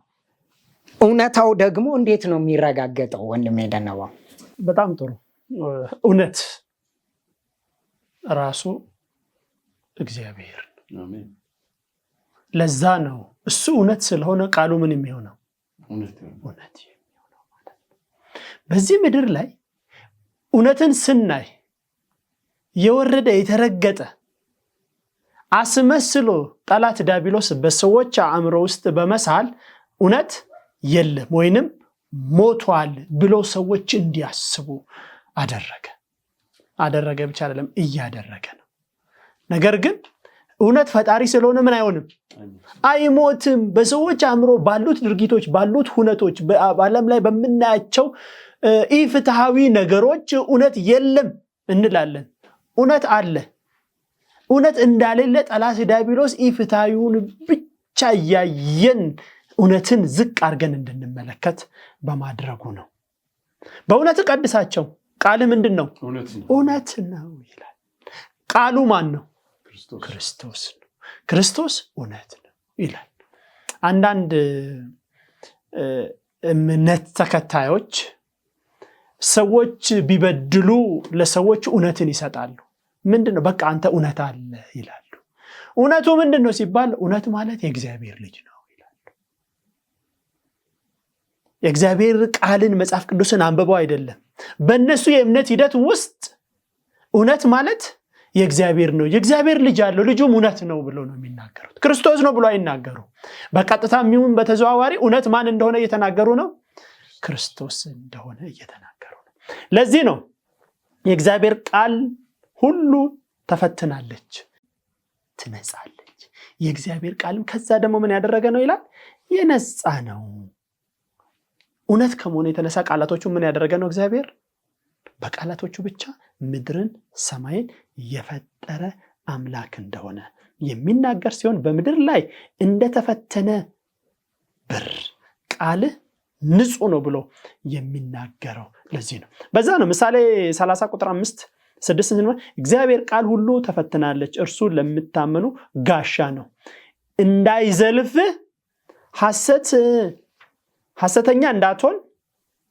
እውነታው ደግሞ እንዴት ነው የሚረጋገጠው? ወንድሜ ደነባ በጣም ጥሩ። እውነት ራሱ እግዚአብሔር ነው። ለዛ ነው እሱ እውነት ስለሆነ ቃሉ ምን የሚሆነው? እውነት የሚሆነው ማለት ነው። በዚህ ምድር ላይ እውነትን ስናይ የወረደ የተረገጠ አስመስሎ ጠላት ዲያብሎስ በሰዎች አእምሮ ውስጥ በመሳል እውነት የለም ወይንም ሞቷል ብሎ ሰዎች እንዲያስቡ አደረገ ብቻ አይደለም እያደረገ ነው። ነገር ግን እውነት ፈጣሪ ስለሆነ ምን አይሆንም? አይሞትም። በሰዎች አእምሮ ባሉት ድርጊቶች ባሉት ሁነቶች በዓለም ላይ በመናያቸው ኢፍትሃዊ ነገሮች እውነት የለም እንላለን። እውነት አለ። እውነት እንዳሌለ ጠላት ዲያብሎስ ኢፍትሃዊውን ብቻ ያየን እውነትን ዝቅ አድርገን እንድንመለከት በማድረጉ ነው። በእውነት ቀድሳቸው። ቃል ምንድነው? እውነት ነው ይላል። ቃሉ ማን ነው? ክርስቶስ ነው። ክርስቶስ እውነት ነው ይላል። አንዳንድ እምነት ተከታዮች ሰዎች ቢበድሉ ለሰዎች እውነትን ይሰጣሉ። ምንድነው? በቃ አንተ እውነት አለ ይላሉ። እውነቱ ምንድነው ሲባል እውነት ማለት የእግዚአብሔር ልጅ ነው ይላሉ። የእግዚአብሔር ቃልን መጽሐፍ ቅዱስን አንብበው አይደለም። በእነሱ የእምነት ሂደት ውስጥ እውነት ማለት የእግዚአብሔር ነው፣ የእግዚአብሔር ልጅ አለው፣ ልጁም እውነት ነው ብሎ ነው የሚናገሩት። ክርስቶስ ነው ብሎ አይናገሩ። በቀጥታ የሚሆን በተዘዋዋሪ እውነት ማን እንደሆነ እየተናገሩ ነው? ክርስቶስ እንደሆነ እየተናገሩ ነው። ለዚህ ነው የእግዚአብሔር ቃል ሁሉ ተፈትናለች፣ ትነጻለች። የእግዚአብሔር ቃልም ከዛ ደግሞ ምን ያደረገ ነው ይላል? የነጻ ነው። እውነት ከመሆኑ የተነሳ ቃላቶቹ ምን ያደረገ ነው? እግዚአብሔር በቃላቶቹ ብቻ ምድርን ሰማይን የፈጠረ አምላክ እንደሆነ የሚናገር ሲሆን በምድር ላይ እንደተፈተነ አትጨምር፣ ቃልህ ንጹህ ነው ብሎ የሚናገረው ለዚህ ነው። በዛ ነው ምሳሌ 30 ቁጥር 5-6 እግዚአብሔር ቃል ሁሉ ተፈትናለች፣ እርሱ ለምታመኑ ጋሻ ነው፣ እንዳይዘልፍህ ሐሰተኛ እንዳትሆን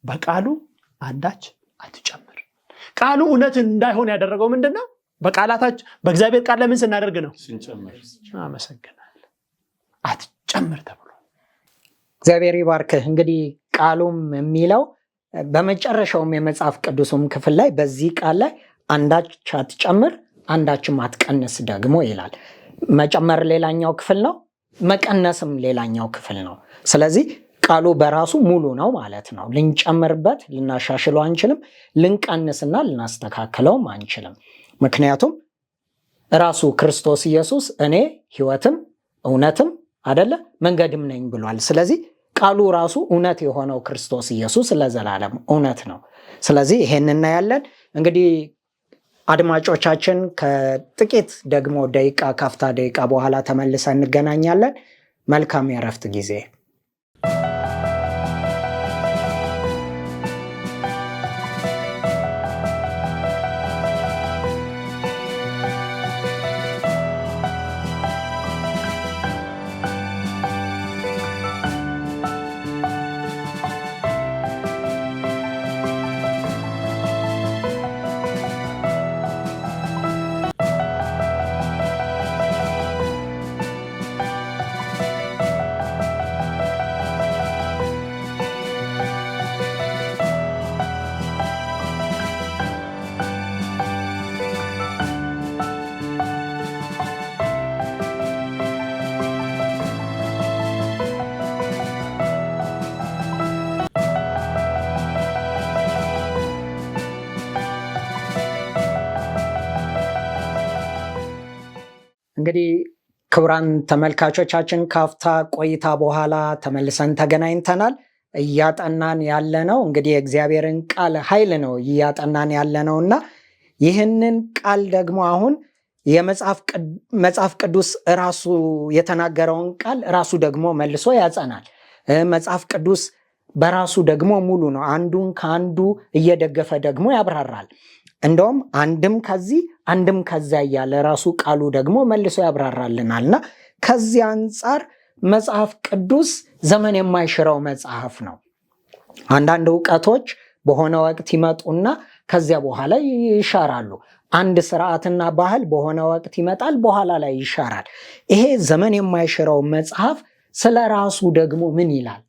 በቃሉ አንዳች አትጨምር። ቃሉ እውነት እንዳይሆን ያደረገው ምንድነው? በቃላታችን በእግዚአብሔር ቃል ለምን ስናደርግ ነው? ስንጨምር። አመሰግናለሁ። አትጨምር ተብሎ እግዚአብሔር ይባርክህ። እንግዲህ ቃሉም የሚለው በመጨረሻውም የመጽሐፍ ቅዱስም ክፍል ላይ በዚህ ቃል ላይ አንዳች አትጨምር አንዳችም አትቀንስ ደግሞ ይላል። መጨመር ሌላኛው ክፍል ነው፣ መቀነስም ሌላኛው ክፍል ነው። ስለዚህ ቃሉ በራሱ ሙሉ ነው ማለት ነው። ልንጨምርበት ልናሻሽለው አንችልም፣ ልንቀንስና ልናስተካክለውም አንችልም። ምክንያቱም ራሱ ክርስቶስ ኢየሱስ እኔ ሕይወትም እውነትም አይደለ መንገድም ነኝ ብሏል። ስለዚህ ቃሉ ራሱ እውነት የሆነው ክርስቶስ ኢየሱስ ለዘላለም እውነት ነው። ስለዚህ ይሄን እናያለን። እንግዲህ አድማጮቻችን ከጥቂት ደግሞ ደቂቃ ካፍታ ደቂቃ በኋላ ተመልሰን እንገናኛለን። መልካም የእረፍት ጊዜ። እንግዲህ ክቡራን ተመልካቾቻችን ካፍታ ቆይታ በኋላ ተመልሰን ተገናኝተናል። እያጠናን ያለነው እንግዲህ የእግዚአብሔርን ቃል ኃይል ነው እያጠናን ያለነውና ይህንን ቃል ደግሞ አሁን የመጽሐፍ ቅዱስ ራሱ የተናገረውን ቃል ራሱ ደግሞ መልሶ ያጸናል። መጽሐፍ ቅዱስ በራሱ ደግሞ ሙሉ ነው። አንዱን ከአንዱ እየደገፈ ደግሞ ያብራራል። እንደውም አንድም ከዚህ አንድም ከዛ እያለ ራሱ ቃሉ ደግሞ መልሶ ያብራራልናልና ከዚህ አንጻር መጽሐፍ ቅዱስ ዘመን የማይሽረው መጽሐፍ ነው። አንዳንድ እውቀቶች በሆነ ወቅት ይመጡና ከዚያ በኋላ ይሻራሉ። አንድ ስርዓትና ባህል በሆነ ወቅት ይመጣል፣ በኋላ ላይ ይሻራል። ይሄ ዘመን የማይሽረው መጽሐፍ ስለ ራሱ ደግሞ ምን ይላል?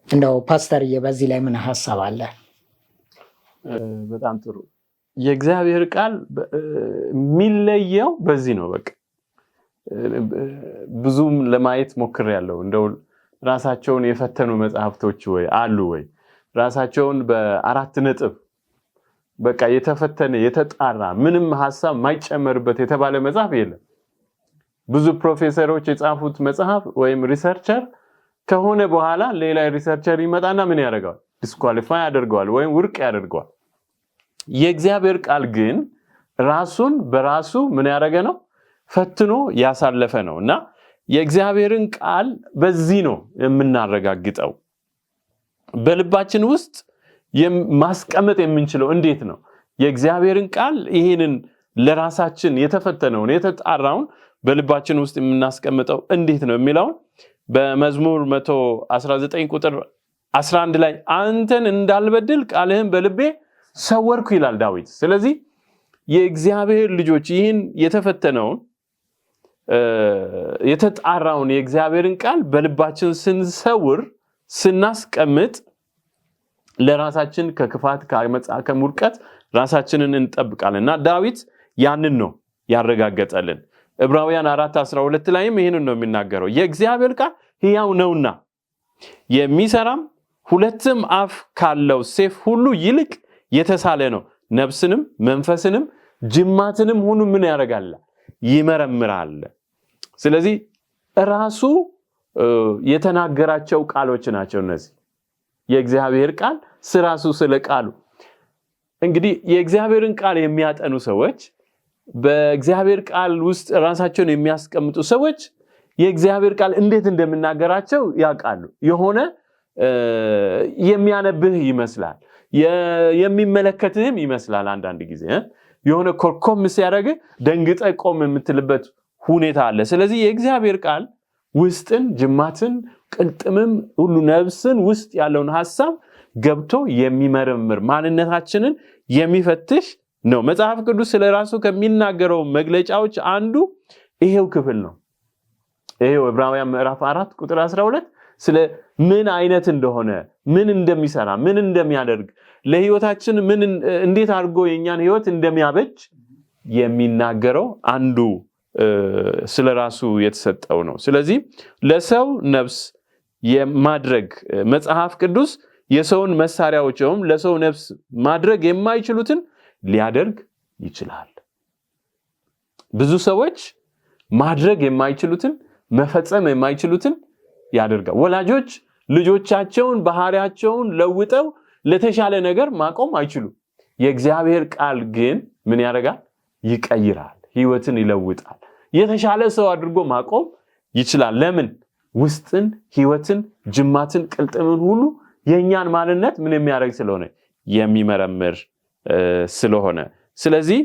እንደው ፓስተርዬ በዚህ ላይ ምን ሐሳብ አለ? በጣም ጥሩ። የእግዚአብሔር ቃል የሚለየው በዚህ ነው። በቃ ብዙም ለማየት ሞክሬያለሁ። እንደው ራሳቸውን የፈተኑ መጽሐፍቶች ወይ አሉ ወይ ራሳቸውን በአራት ነጥብ በቃ የተፈተነ የተጣራ ምንም ሐሳብ ማይጨመርበት የተባለ መጽሐፍ የለም። ብዙ ፕሮፌሰሮች የጻፉት መጽሐፍ ወይም ሪሰርቸር ከሆነ በኋላ ሌላ ሪሰርቸር ይመጣና ምን ያደርጋል? ዲስኳሊፋይ ያደርገዋል ወይም ውድቅ ያደርገዋል። የእግዚአብሔር ቃል ግን ራሱን በራሱ ምን ያደረገ ነው? ፈትኖ ያሳለፈ ነውና የእግዚአብሔርን ቃል በዚህ ነው የምናረጋግጠው። በልባችን ውስጥ ማስቀመጥ የምንችለው እንዴት ነው? የእግዚአብሔርን ቃል ይሄንን ለራሳችን የተፈተነውን የተጣራውን በልባችን ውስጥ የምናስቀምጠው እንዴት ነው የሚለው በመዝሙር 119 ቁጥር 11 ላይ አንተን እንዳልበድል ቃልህን በልቤ ሰወርኩ ይላል ዳዊት። ስለዚህ የእግዚአብሔር ልጆች ይህን የተፈተነውን የተጣራውን የእግዚአብሔርን ቃል በልባችን ስንሰውር ስናስቀምጥ ለራሳችን ከክፋት ከአመጻ ከሙርቀት ራሳችንን እንጠብቃለንና ዳዊት ያንን ነው ያረጋገጠልን። ዕብራውያን 4:12 ላይም ይሄንን ነው የሚናገረው። የእግዚአብሔር ቃል ሕያው ነውና የሚሰራም ሁለትም አፍ ካለው ሰይፍ ሁሉ ይልቅ የተሳለ ነው፣ ነፍስንም መንፈስንም ጅማትንም ሁሉ ምን ያደርጋል? ይመረምራል። ስለዚህ ራሱ የተናገራቸው ቃሎች ናቸው እነዚህ የእግዚአብሔር ቃል ስራሱ ስለ ቃሉ። እንግዲህ የእግዚአብሔርን ቃል የሚያጠኑ ሰዎች በእግዚአብሔር ቃል ውስጥ ራሳቸውን የሚያስቀምጡ ሰዎች የእግዚአብሔር ቃል እንዴት እንደምናገራቸው ያውቃሉ። የሆነ የሚያነብህ ይመስላል፣ የሚመለከትህም ይመስላል። አንዳንድ ጊዜ የሆነ ኮርኮም ሲያደርግ ደንግጠ ቆም የምትልበት ሁኔታ አለ። ስለዚህ የእግዚአብሔር ቃል ውስጥን፣ ጅማትን፣ ቅልጥምም ሁሉ ነፍስን ውስጥ ያለውን ሐሳብ ገብቶ የሚመረምር ማንነታችንን የሚፈትሽ ነው። መጽሐፍ ቅዱስ ስለራሱ ከሚናገረው መግለጫዎች አንዱ ይሄው ክፍል ነው። ይሄው ዕብራውያን ምዕራፍ 4 ቁጥር 12 ስለ ምን አይነት እንደሆነ፣ ምን እንደሚሰራ፣ ምን እንደሚያደርግ፣ ለህይወታችን ምን እንዴት አድርጎ የኛን ህይወት እንደሚያበጅ የሚናገረው አንዱ ስለራሱ የተሰጠው ነው። ስለዚህ ለሰው ነፍስ የማድረግ መጽሐፍ ቅዱስ የሰውን መሳሪያዎችም ለሰው ነፍስ ማድረግ የማይችሉትን ሊያደርግ ይችላል። ብዙ ሰዎች ማድረግ የማይችሉትን መፈጸም የማይችሉትን ያደርጋል። ወላጆች ልጆቻቸውን ባህሪያቸውን ለውጠው ለተሻለ ነገር ማቆም አይችሉም። የእግዚአብሔር ቃል ግን ምን ያደርጋል? ይቀይራል፣ ህይወትን ይለውጣል። የተሻለ ሰው አድርጎ ማቆም ይችላል። ለምን? ውስጥን፣ ህይወትን፣ ጅማትን፣ ቅልጥምን ሁሉ የኛን ማንነት ምን የሚያደርግ ስለሆነ የሚመረምር ስለሆነ። ስለዚህ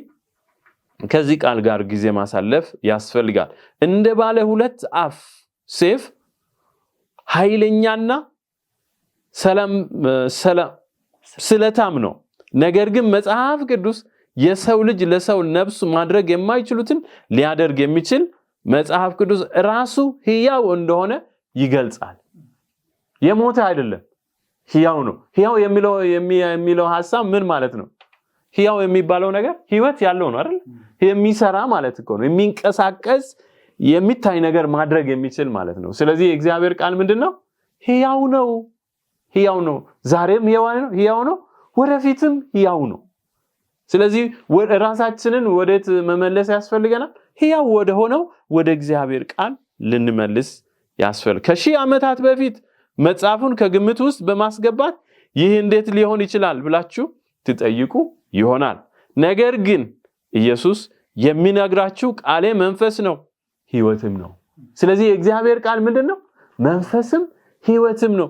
ከዚህ ቃል ጋር ጊዜ ማሳለፍ ያስፈልጋል። እንደ ባለ ሁለት አፍ ሰይፍ ኃይለኛና ስለታም ነው። ነገር ግን መጽሐፍ ቅዱስ የሰው ልጅ ለሰው ነፍስ ማድረግ የማይችሉትን ሊያደርግ የሚችል መጽሐፍ ቅዱስ ራሱ ሕያው እንደሆነ ይገልጻል። የሞተ አይደለም፣ ሕያው ነው። ሕያው የሚለው ሐሳብ ምን ማለት ነው? ሕያው የሚባለው ነገር ህይወት ያለው ነው አይደል? የሚሰራ ማለት እኮ ነው። የሚንቀሳቀስ የሚታይ ነገር ማድረግ የሚችል ማለት ነው። ስለዚህ የእግዚአብሔር ቃል ምንድነው? ሕያው ነው። ሕያው ነው። ዛሬም ሕያው ነው፣ ወደፊትም ሕያው ነው። ስለዚህ ራሳችንን ወዴት መመለስ ያስፈልገናል? ሕያው ወደ ሆነው ወደ እግዚአብሔር ቃል ልንመልስ ያስፈልጋል። ከሺህ ዓመታት በፊት መጽሐፉን ከግምት ውስጥ በማስገባት ይህ እንዴት ሊሆን ይችላል ብላችሁ ትጠይቁ ይሆናል። ነገር ግን ኢየሱስ የሚነግራችሁ ቃሌ መንፈስ ነው ሕይወትም ነው። ስለዚህ የእግዚአብሔር ቃል ምንድነው? መንፈስም ሕይወትም ነው።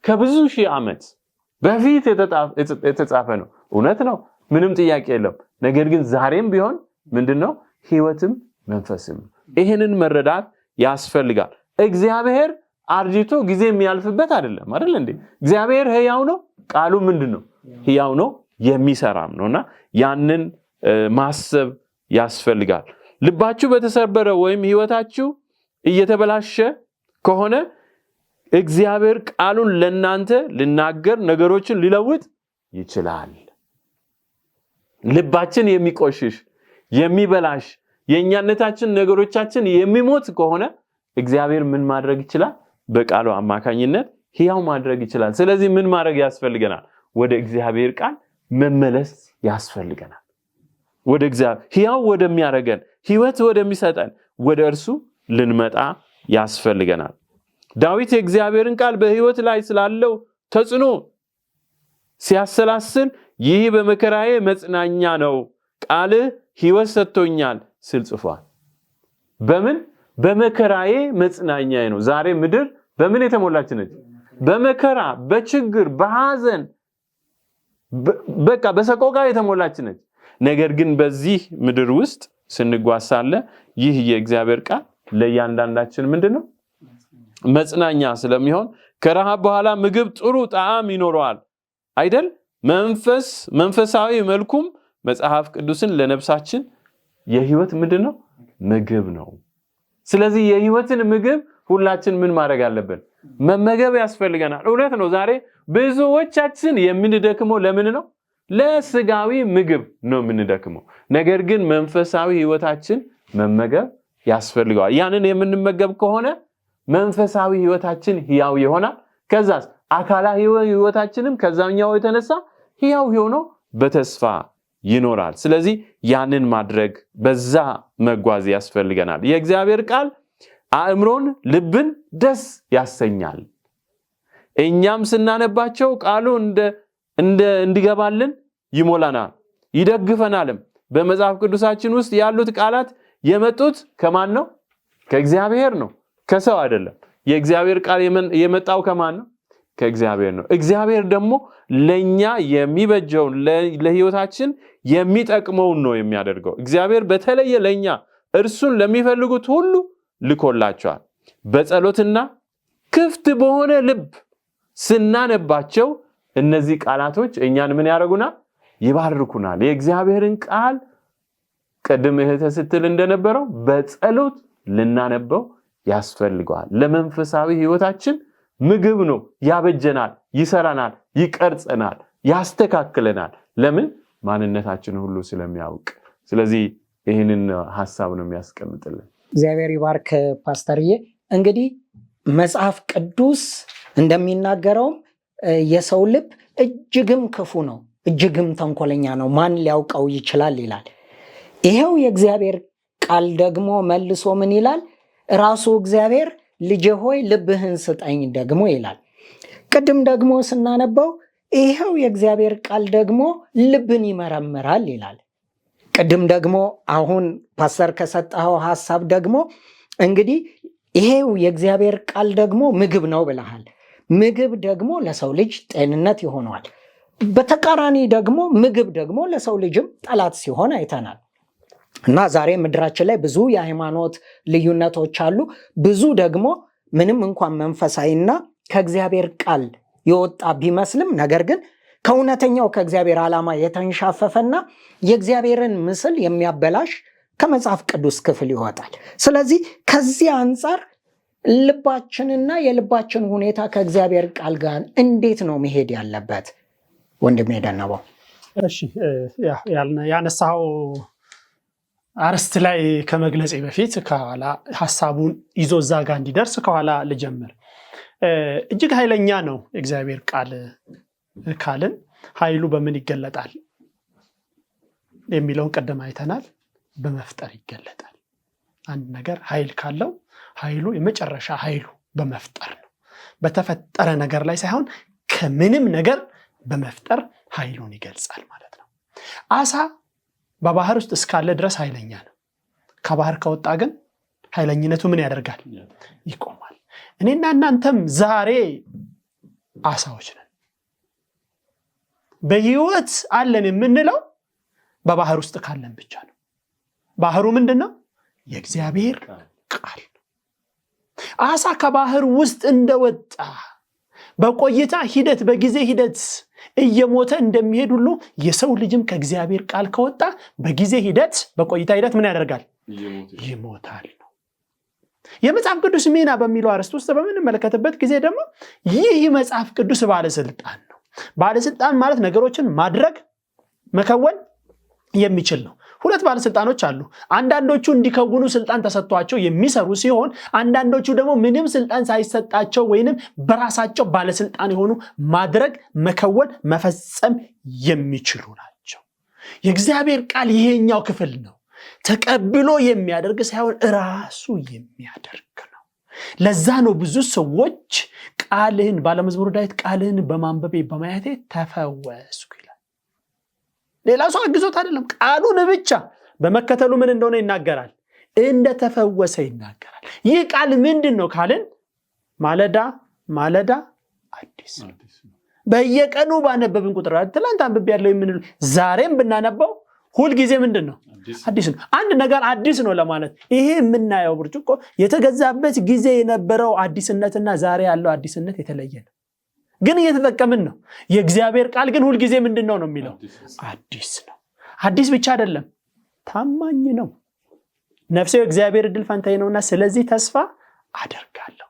ከብዙ ሺህ ዓመት በፊት የተጻፈ ነው። እውነት ነው፣ ምንም ጥያቄ የለም። ነገር ግን ዛሬም ቢሆን ምንድነው? ሕይወትም መንፈስም። ይሄንን መረዳት ያስፈልጋል። እግዚአብሔር አርጅቶ ጊዜ የሚያልፍበት አይደለም አይደል እንዴ? እግዚአብሔር ሕያው ነው። ቃሉ ምንድነው? ሕያው ነው፣ የሚሰራም ነውና ያንን ማሰብ ያስፈልጋል። ልባችሁ በተሰበረ ወይም ህይወታችሁ እየተበላሸ ከሆነ እግዚአብሔር ቃሉን ለናንተ ልናገር ነገሮችን ሊለውጥ ይችላል። ልባችን የሚቆሽሽ የሚበላሽ የኛነታችን ነገሮቻችን የሚሞት ከሆነ እግዚአብሔር ምን ማድረግ ይችላል? በቃሉ አማካኝነት ሕያው ማድረግ ይችላል። ስለዚህ ምን ማድረግ ያስፈልገናል? ወደ እግዚአብሔር ቃል መመለስ ያስፈልገናል። ወደ እግዚአብሔር ሕያው ወደሚያደርገን ህይወት ወደሚሰጠን ወደ እርሱ ልንመጣ ያስፈልገናል። ዳዊት የእግዚአብሔርን ቃል በህይወት ላይ ስላለው ተጽዕኖ ሲያሰላስል ይህ በመከራዬ መጽናኛ ነው፣ ቃልህ ህይወት ሰጥቶኛል ሲል ጽፏል። በምን? በመከራዬ መጽናኛዬ ነው። ዛሬ ምድር በምን የተሞላች ነች? በመከራ፣ በችግር፣ በሐዘን፣ በቃ በሰቆቃ የተሞላች ነች። ነገር ግን በዚህ ምድር ውስጥ ስንጓዝ ሳለ ይህ የእግዚአብሔር ቃል ለእያንዳንዳችን ምንድነው? መጽናኛ ስለሚሆን ከረሃብ በኋላ ምግብ ጥሩ ጣዕም ይኖረዋል አይደል? መንፈሳዊ መልኩም መጽሐፍ ቅዱስን ለነፍሳችን የህይወት ምንድነው? ምግብ ነው። ስለዚህ የህይወትን ምግብ ሁላችን ምን ማድረግ አለብን? መመገብ ያስፈልገናል። እውነት ነው። ዛሬ ብዙዎቻችን የምንደክመው ለምን ነው? ለስጋዊ ምግብ ነው የምንደክመው። ነገር ግን መንፈሳዊ ህይወታችን መመገብ ያስፈልገዋል። ያንን የምንመገብ ከሆነ መንፈሳዊ ህይወታችን ሕያው ይሆናል። ከዛስ አካላዊ ህይወታችንም ከዛኛው የተነሳ ሕያው ሆኖ በተስፋ ይኖራል። ስለዚህ ያንን ማድረግ በዛ መጓዝ ያስፈልገናል። የእግዚአብሔር ቃል አእምሮን ልብን ደስ ያሰኛል። እኛም ስናነባቸው ቃሉ እንዲገባልን ይሞላናል፣ ይደግፈናልም። በመጽሐፍ ቅዱሳችን ውስጥ ያሉት ቃላት የመጡት ከማን ነው? ከእግዚአብሔር ነው። ከሰው አይደለም። የእግዚአብሔር ቃል የመጣው ከማን ነው? ከእግዚአብሔር ነው። እግዚአብሔር ደግሞ ለኛ የሚበጀውን ለህይወታችን የሚጠቅመውን ነው የሚያደርገው። እግዚአብሔር በተለየ ለኛ እርሱን ለሚፈልጉት ሁሉ ልኮላቸዋል። በጸሎትና ክፍት በሆነ ልብ ስናነባቸው እነዚህ ቃላቶች እኛን ምን ያደርጉናል? ይባርኩናል። የእግዚአብሔርን ቃል ቀደም እህተ ስትል እንደነበረው በጸሎት ልናነበው ያስፈልጋል። ለመንፈሳዊ ህይወታችን ምግብ ነው። ያበጀናል፣ ይሰራናል፣ ይቀርጸናል፣ ያስተካክለናል። ለምን? ማንነታችን ሁሉ ስለሚያውቅ። ስለዚህ ይህንን ሐሳብ ነው የሚያስቀምጥልን። እግዚአብሔር ይባርክ ፓስተርዬ። እንግዲህ መጽሐፍ ቅዱስ እንደሚናገረውም የሰው ልብ እጅግም ክፉ ነው፣ እጅግም ተንኮለኛ ነው፣ ማን ሊያውቀው ይችላል ይላል። ይሄው የእግዚአብሔር ቃል ደግሞ መልሶ ምን ይላል? ራሱ እግዚአብሔር ልጄ ሆይ ልብህን ስጠኝ ደግሞ ይላል። ቅድም ደግሞ ስናነበው ይሄው የእግዚአብሔር ቃል ደግሞ ልብን ይመረምራል ይላል። ቅድም ደግሞ አሁን ፓስተር ከሰጠኸው ሐሳብ ደግሞ እንግዲህ ይሄው የእግዚአብሔር ቃል ደግሞ ምግብ ነው ብለሃል። ምግብ ደግሞ ለሰው ልጅ ጤንነት ይሆነዋል። በተቃራኒ ደግሞ ምግብ ደግሞ ለሰው ልጅም ጠላት ሲሆን አይተናል። እና ዛሬ ምድራችን ላይ ብዙ የሃይማኖት ልዩነቶች አሉ። ብዙ ደግሞ ምንም እንኳን መንፈሳዊና ከእግዚአብሔር ቃል የወጣ ቢመስልም ነገር ግን ከእውነተኛው ከእግዚአብሔር ዓላማ የተንሻፈፈና የእግዚአብሔርን ምስል የሚያበላሽ ከመጽሐፍ ቅዱስ ክፍል ይወጣል። ስለዚህ ከዚህ አንጻር ልባችንና የልባችን ሁኔታ ከእግዚአብሔር ቃል ጋር እንዴት ነው መሄድ ያለበት? ወንድሜ ደነባው። እሺ፣ ያነሳው አርስት ላይ ከመግለጼ በፊት ከኋላ ሐሳቡን ይዞ እዛ ጋር እንዲደርስ ከኋላ ልጀምር። እጅግ ኃይለኛ ነው እግዚአብሔር ቃል ካልን ኃይሉ በምን ይገለጣል የሚለውን ቀደም አይተናል። በመፍጠር ይገለጣል። አንድ ነገር ኃይል ካለው ኃይሉ የመጨረሻ ኃይሉ በመፍጠር ነው። በተፈጠረ ነገር ላይ ሳይሆን ከምንም ነገር በመፍጠር ኃይሉን ይገልጻል ማለት ነው። አሳ በባህር ውስጥ እስካለ ድረስ ኃይለኛ ነው። ከባህር ከወጣ ግን ኃይለኝነቱ ምን ያደርጋል? ይቆማል። እኔና እናንተም ዛሬ አሳዎች ነን። በህይወት አለን የምንለው በባህር ውስጥ ካለን ብቻ ነው። ባህሩ ምንድነው? የእግዚአብሔር ቃል። አሳ ከባህር ውስጥ እንደወጣ በቆይታ ሂደት በጊዜ ሂደት እየሞተ እንደሚሄድ ሁሉ የሰው ልጅም ከእግዚአብሔር ቃል ከወጣ በጊዜ ሂደት በቆይታ ሂደት ምን ያደርጋል? ይሞታል ነው። የመጽሐፍ ቅዱስ ሚና በሚለው አርስት ውስጥ በምንመለከትበት ጊዜ ደግሞ ይህ መጽሐፍ ቅዱስ ባለስልጣን ነው። ባለስልጣን ማለት ነገሮችን ማድረግ መከወን የሚችል ነው። ሁለት ባለስልጣኖች አሉ። አንዳንዶቹ እንዲከውኑ ስልጣን ተሰጥቷቸው የሚሰሩ ሲሆን አንዳንዶቹ ደግሞ ምንም ስልጣን ሳይሰጣቸው ወይንም በራሳቸው ባለስልጣን የሆኑ ማድረግ መከወን መፈጸም የሚችሉ ናቸው። የእግዚአብሔር ቃል ይሄኛው ክፍል ነው። ተቀብሎ የሚያደርግ ሳይሆን ራሱ የሚያደርግ ነው። ለዛ ነው ብዙ ሰዎች ቃልህን ባለመዝሙር ዳዊት ቃልህን በማንበቤ በማየቴ ተፈወስኩ ይላል። ሌላ ሰው አግዞት አይደለም፣ ቃሉን ብቻ በመከተሉ ምን እንደሆነ ይናገራል፣ እንደተፈወሰ ይናገራል። ይህ ቃል ምንድነው ካልን ማለዳ ማለዳ አዲስ ነው። በየቀኑ ባነበብን ቁጥር ትላንት አንብቤ ያለው የምንል ዛሬም ብናነበው ሁል ጊዜ ምንድነው? አዲስ ነው። አንድ ነገር አዲስ ነው ለማለት ይሄ የምናየው ብርጭቆ የተገዛበት ጊዜ የነበረው አዲስነትና ዛሬ ያለው አዲስነት የተለየ ነው። ግን እየተጠቀምን ነው። የእግዚአብሔር ቃል ግን ሁል ጊዜ ምንድነው ነው የሚለው? አዲስ ነው። አዲስ ብቻ አይደለም፣ ታማኝ ነው። ነፍሴ እግዚአብሔር ዕድል ፈንታዬ ነውና ስለዚህ ተስፋ አደርጋለሁ።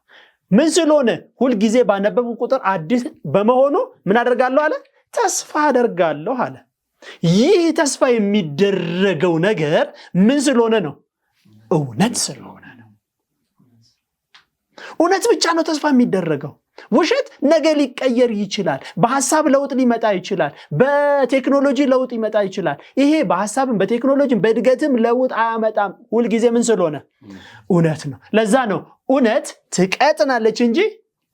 ምን ስለሆነ ሁል ጊዜ ባነበብኩ ቁጥር አዲስ በመሆኑ ምን አደርጋለሁ አለ? ተስፋ አደርጋለሁ አለ። ይህ ተስፋ የሚደረገው ነገር ምን ስለሆነ ነው? እውነት ስለሆነ ነው። እውነት ብቻ ነው ተስፋ የሚደረገው። ውሸት ነገ ሊቀየር ይችላል። በሐሳብ ለውጥ ሊመጣ ይችላል። በቴክኖሎጂ ለውጥ ሊመጣ ይችላል። ይሄ በሐሳብም በቴክኖሎጂም በእድገትም ለውጥ አያመጣም። ሁል ጊዜ ምን ስለሆነ? እውነት ነው። ለዛ ነው እውነት ትቀጥናለች እንጂ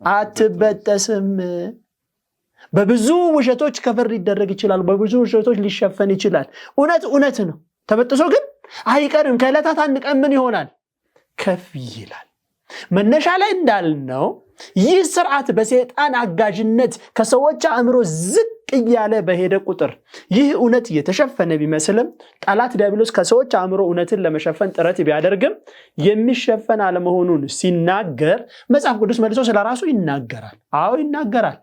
አትበጠስም። በብዙ ውሸቶች ከበር ሊደረግ ይችላል። በብዙ ውሸቶች ሊሸፈን ይችላል። እውነት እውነት ነው። ተበጥሶ ግን አይቀርም። ከዕለታት አንድ ቀን ምን ይሆናል? ከፍ ይላል። መነሻ ላይ እንዳልነው ይህ ስርዓት በሰይጣን አጋዥነት ከሰዎች አእምሮ ዝቅ እያለ በሄደ ቁጥር ይህ እውነት የተሸፈነ ቢመስልም ጠላት ዲያብሎስ ከሰዎች አእምሮ እውነትን ለመሸፈን ጥረት ቢያደርግም የሚሸፈን አለመሆኑን ሲናገር መጽሐፍ ቅዱስ መልሶ ስለራሱ ይናገራል። አዎ ይናገራል።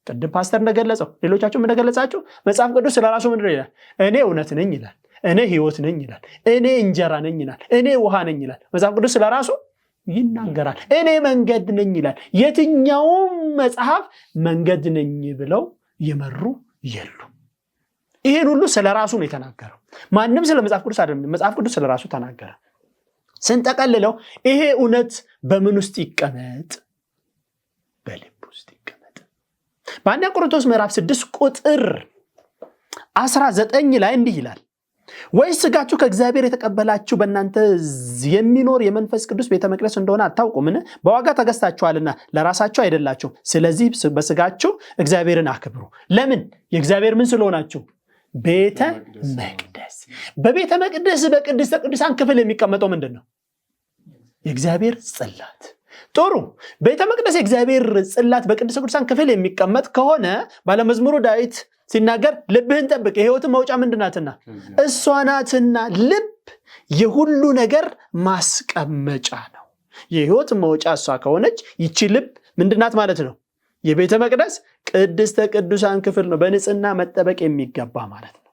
ቅድም ፓስተር እንደገለጸው ሌሎቻችሁም እንደገለጻችሁ መጽሐፍ ቅዱስ ስለራሱ ምንድነው ይላል? እኔ እውነት ነኝ ይላል። እኔ ህይወት ነኝ ይላል። እኔ እንጀራ ነኝ ይላል። እኔ ውሃ ነኝ ይላል። መጽሐፍ ቅዱስ ስለራሱ ይናገራል። እኔ መንገድ ነኝ ይላል። የትኛውም መጽሐፍ መንገድ ነኝ ብለው የመሩ የሉ። ይሄን ሁሉ ስለራሱ ነው የተናገረው። ማንም ስለ መጽሐፍ ቅዱስ አይደለም፣ መጽሐፍ ቅዱስ ስለራሱ ተናገረ። ስንጠቀልለው ይሄ እውነት በምን ውስጥ ይቀመጥ? በልብ ውስጥ ይቀመጥ። በአንደኛ ቆሮንቶስ ምዕራፍ 6 ቁጥር 19 ላይ እንዲህ ይላል፣ ወይስ ሥጋችሁ ከእግዚአብሔር የተቀበላችሁ በእናንተ የሚኖር የመንፈስ ቅዱስ ቤተ መቅደስ እንደሆነ አታውቁምን? በዋጋ ተገዝታችኋልና ለራሳችሁ አይደላችሁ። ስለዚህ በሥጋችሁ እግዚአብሔርን አክብሩ። ለምን? የእግዚአብሔር ምን ስለሆናችሁ? ቤተ መቅደስ። በቤተ መቅደስ በቅድስተ ቅዱሳን ክፍል የሚቀመጠው ምንድን ነው? የእግዚአብሔር ጽላት። ጥሩ። ቤተ መቅደስ የእግዚአብሔር ጽላት በቅድስተ ቅዱሳን ክፍል የሚቀመጥ ከሆነ ባለመዝሙሩ ዳዊት ሲናገር ልብህን ጠብቅ የሕይወትን መውጫ ምንድናትና? እሷ ናትና። ልብ የሁሉ ነገር ማስቀመጫ ነው። የሕይወት መውጫ እሷ ከሆነች ይቺ ልብ ምንድናት ማለት ነው? የቤተ መቅደስ ቅድስተ ቅዱሳን ክፍል ነው። በንጽህና መጠበቅ የሚገባ ማለት ነው።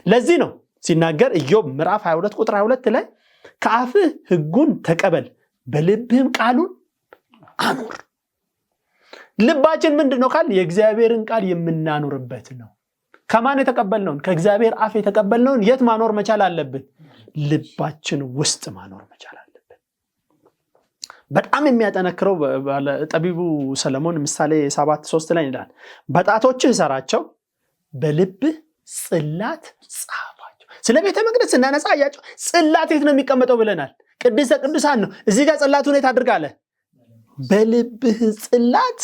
ለዚህ ነው ሲናገር ኢዮብ ምዕራፍ 22 ቁጥር 22 ላይ ከአፍህ ሕጉን ተቀበል በልብህም ቃሉን አኑር። ልባችን ምንድነው ካል? የእግዚአብሔርን ቃል የምናኖርበት ነው። ከማን የተቀበልነውን? ከእግዚአብሔር አፍ የተቀበልነውን የት ማኖር መቻል አለብን? ልባችን ውስጥ ማኖር መቻል አለብን። በጣም የሚያጠነክረው ጠቢቡ ሰለሞን ምሳሌ 7:3 ላይ ይላል፣ በጣቶችህ ሰራቸው በልብህ ጽላት ጻፋቸው። ስለ ቤተ መቅደስ ስናነሳ አያቸው ጽላት የት ነው የሚቀመጠው ብለናል? ቅድስተ ቅዱሳን ነው። እዚህ ጋር ጽላቱን የት አድርጋለ? በልብህ ጽላት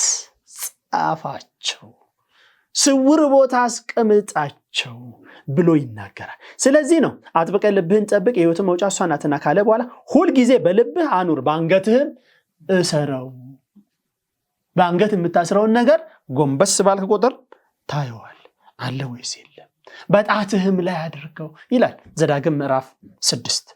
ጻፋቸው፣ ስውር ቦታ አስቀምጣቸው ብሎ ይናገራል። ስለዚህ ነው አጥብቀህ ልብህን ጠብቅ የሕይወትን መውጫ እሷ ናትና ካለ በኋላ ሁልጊዜ በልብህ አኑር፣ በአንገትህም እሰረው። በአንገት የምታስረውን ነገር ጎንበስ ባልክ ቁጥር ታየዋል፣ አለ ወይስ የለም። በጣትህም ላይ አድርገው ይላል ዘዳግም ምዕራፍ 6።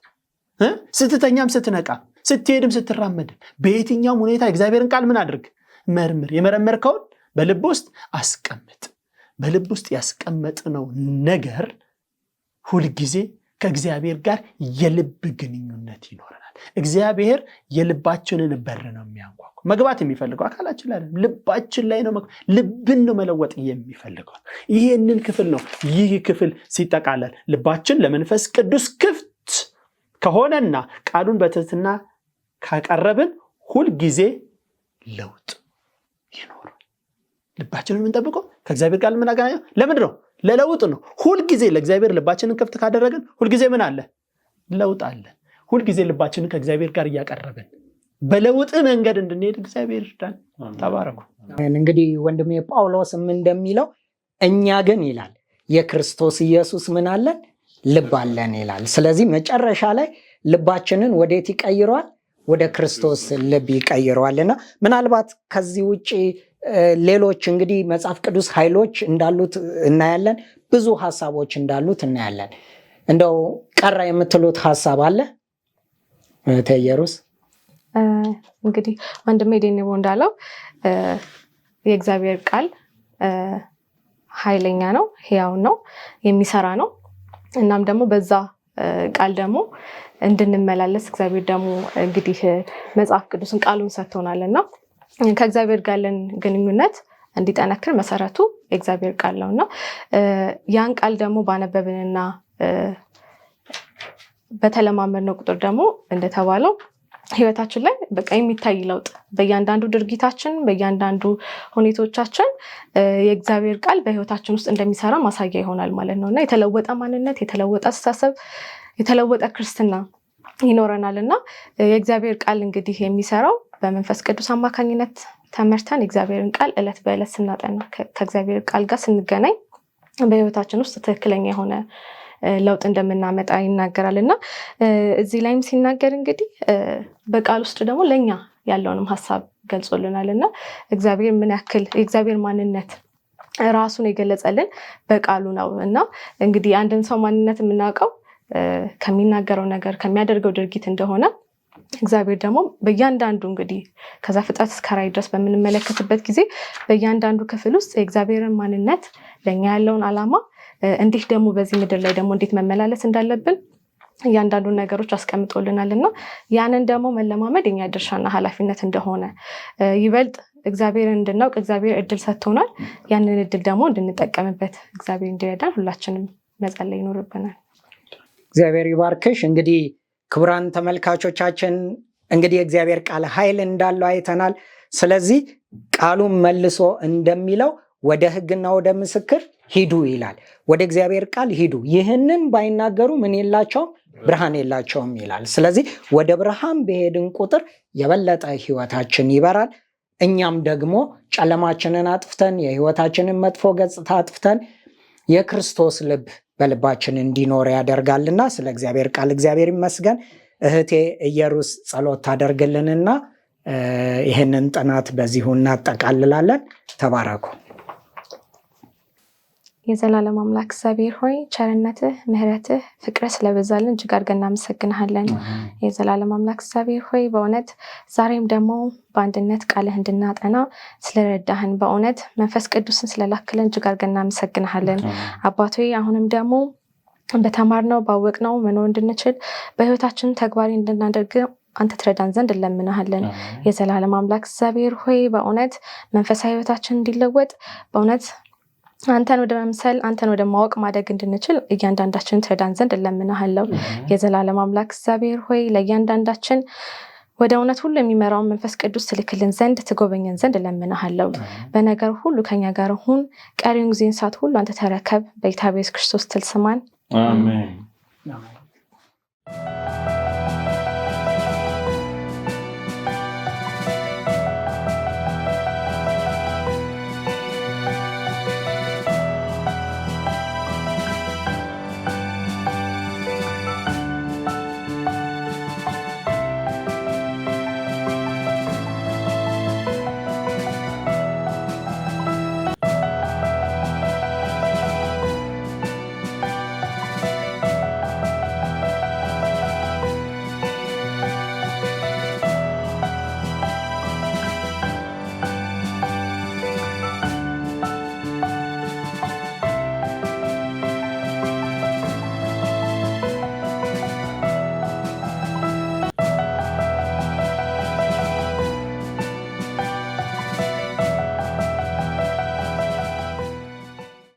ስትተኛም ስትነቃም ስትሄድም ስትራመድም በየትኛውም ሁኔታ እግዚአብሔርን ቃል ምን አድርግ? መርምር። የመረመርከውን በልብ ውስጥ አስቀምጥ። በልብ ውስጥ ያስቀመጥነው ነገር ሁልጊዜ ከእግዚአብሔር ጋር የልብ ግንኙነት ይኖረናል። እግዚአብሔር የልባችንን በር ነው የሚያንኳኩ። መግባት የሚፈልገው አካላችን ላይ ልባችን ላይ ነው። ልብን ነው መለወጥ የሚፈልገው። ይህንን ክፍል ነው። ይህ ክፍል ሲጠቃለል ልባችን ለመንፈስ ቅዱስ ክፍት ከሆነና ቃሉን በትህትና ካቀረብን ሁልጊዜ ለውጥ ይኖራል። ልባችንን የምንጠብቀው ከእግዚአብሔር ቃል የምናገናኘው ለምንድን ነው? ለለውጥ ነው። ሁልጊዜ ለእግዚአብሔር ልባችንን ክፍት ካደረግን ሁልጊዜ ምን አለ? ለውጥ አለ። ሁልጊዜ ልባችንን ከእግዚአብሔር ጋር እያቀረብን በለውጥ መንገድ እንድንሄድ እግዚአብሔር ይርዳን። ተባረኩ። እንግዲህ ወንድሜ ጳውሎስም እንደሚለው እኛ ግን ይላል የክርስቶስ ኢየሱስ ምን አለን? ልብ አለን ይላል። ስለዚህ መጨረሻ ላይ ልባችንን ወዴት ይቀይረዋል? ወደ ክርስቶስ ልብ ይቀይረዋልና ምናልባት ከዚህ ውጭ ሌሎች እንግዲህ መጽሐፍ ቅዱስ ኃይሎች እንዳሉት እናያለን። ብዙ ሐሳቦች እንዳሉት እናያለን። እንደው ቀራ የምትሉት ሐሳብ አለ? ተየሩስ እንግዲህ ወንድሜ ዴኒቦ እንዳለው የእግዚአብሔር ቃል ኃይለኛ ነው፣ ሕያው ነው፣ የሚሰራ ነው። እናም ደግሞ በዛ ቃል ደግሞ እንድንመላለስ እግዚአብሔር ደግሞ እንግዲህ መጽሐፍ ቅዱስን ቃሉን ሰጥቶናልና ከእግዚአብሔር ጋር ያለን ግንኙነት እንዲጠነክር መሰረቱ የእግዚአብሔር ቃል ነውና ያን ቃል ደግሞ ባነበብንና በተለማመድነው ቁጥር ደግሞ እንደተባለው ህይወታችን ላይ በቃ የሚታይ ለውጥ በእያንዳንዱ ድርጊታችን በእያንዳንዱ ሁኔታዎቻችን የእግዚአብሔር ቃል በህይወታችን ውስጥ እንደሚሰራ ማሳያ ይሆናል ማለት ነውና የተለወጠ ማንነት፣ የተለወጠ አስተሳሰብ፣ የተለወጠ ክርስትና ይኖረናልና የእግዚአብሔር ቃል እንግዲህ የሚሰራው በመንፈስ ቅዱስ አማካኝነት ተመርተን የእግዚአብሔርን ቃል ዕለት በዕለት ስናጠና ከእግዚአብሔር ቃል ጋር ስንገናኝ በህይወታችን ውስጥ ትክክለኛ የሆነ ለውጥ እንደምናመጣ ይናገራልና እዚህ ላይም ሲናገር እንግዲህ በቃል ውስጥ ደግሞ ለኛ ያለውንም ሐሳብ ገልጾልናልና እግዚአብሔር ምን ያክል የእግዚአብሔር ማንነት ራሱን የገለጸልን በቃሉ ነው እና እንግዲህ አንድን ሰው ማንነት የምናውቀው ከሚናገረው ነገር ከሚያደርገው ድርጊት እንደሆነ እግዚአብሔር ደግሞ በእያንዳንዱ እንግዲህ ከዛ ፍጥረት እስከ ራእይ ድረስ በምንመለከትበት ጊዜ በእያንዳንዱ ክፍል ውስጥ የእግዚአብሔርን ማንነት ለኛ ያለውን ዓላማ እንዴት ደግሞ በዚህ ምድር ላይ ደግሞ እንዴት መመላለስ እንዳለብን እያንዳንዱ ነገሮች አስቀምጦልናልና ያንን ደግሞ መለማመድ የኛ ድርሻና ኃላፊነት እንደሆነ ይበልጥ እግዚአብሔርን እንድናውቅ እግዚአብሔር እድል ሰጥቶናል። ያንን እድል ደግሞ እንድንጠቀምበት እግዚአብሔር እንዲረዳን ሁላችንም መጸለይ ይኖርብናል። እግዚአብሔር ይባርክሽ። እንግዲህ ክቡራን ተመልካቾቻችን እንግዲህ የእግዚአብሔር ቃል ኃይል እንዳለው አይተናል። ስለዚህ ቃሉን መልሶ እንደሚለው ወደ ሕግና ወደ ምስክር ሂዱ ይላል። ወደ እግዚአብሔር ቃል ሂዱ። ይህንን ባይናገሩ ምን የላቸውም? ብርሃን የላቸውም ይላል። ስለዚህ ወደ ብርሃን በሄድን ቁጥር የበለጠ ህይወታችን ይበራል። እኛም ደግሞ ጨለማችንን አጥፍተን የህይወታችንን መጥፎ ገጽታ አጥፍተን የክርስቶስ ልብ በልባችን እንዲኖር ያደርጋልና ስለ እግዚአብሔር ቃል እግዚአብሔር ይመስገን። እህቴ ኢየሩስ ጸሎት ታደርግልንና ይህንን ጥናት በዚሁ እናጠቃልላለን። ተባረኩ። የዘላለም አምላክ እግዚአብሔር ሆይ ቸርነትህ፣ ምሕረትህ፣ ፍቅርህ ስለበዛልን እጅግ አድርገን እናመሰግንሃለን። የዘላለም አምላክ እግዚአብሔር ሆይ በእውነት ዛሬም ደግሞ በአንድነት ቃልህ እንድናጠና ስለረዳህን በእውነት መንፈስ ቅዱስን ስለላክልን እጅግ አድርገን እናመሰግንሃለን። አባቶ አሁንም ደግሞ በተማርነው ባወቅነው መኖር እንድንችል በህይወታችን ተግባሪ እንድናደርግ አንተ ትረዳን ዘንድ እንለምናሃለን። የዘላለም አምላክ እግዚአብሔር ሆይ በእውነት መንፈሳዊ ህይወታችን እንዲለወጥ በእውነት አንተን ወደ መምሰል አንተን ወደ ማወቅ ማደግ እንድንችል እያንዳንዳችን ትረዳን ዘንድ እንለምናሃለው። የዘላለም አምላክ እግዚአብሔር ሆይ ለእያንዳንዳችን ወደ እውነት ሁሉ የሚመራውን መንፈስ ቅዱስ ትልክልን ዘንድ ትጎበኘን ዘንድ እለምናሃለው። በነገር ሁሉ ከኛ ጋር ሁን። ቀሪውን ጊዜን ሰዓት ሁሉ አንተ ተረከብ። በጌታ በኢየሱስ ክርስቶስ ስም አሜን።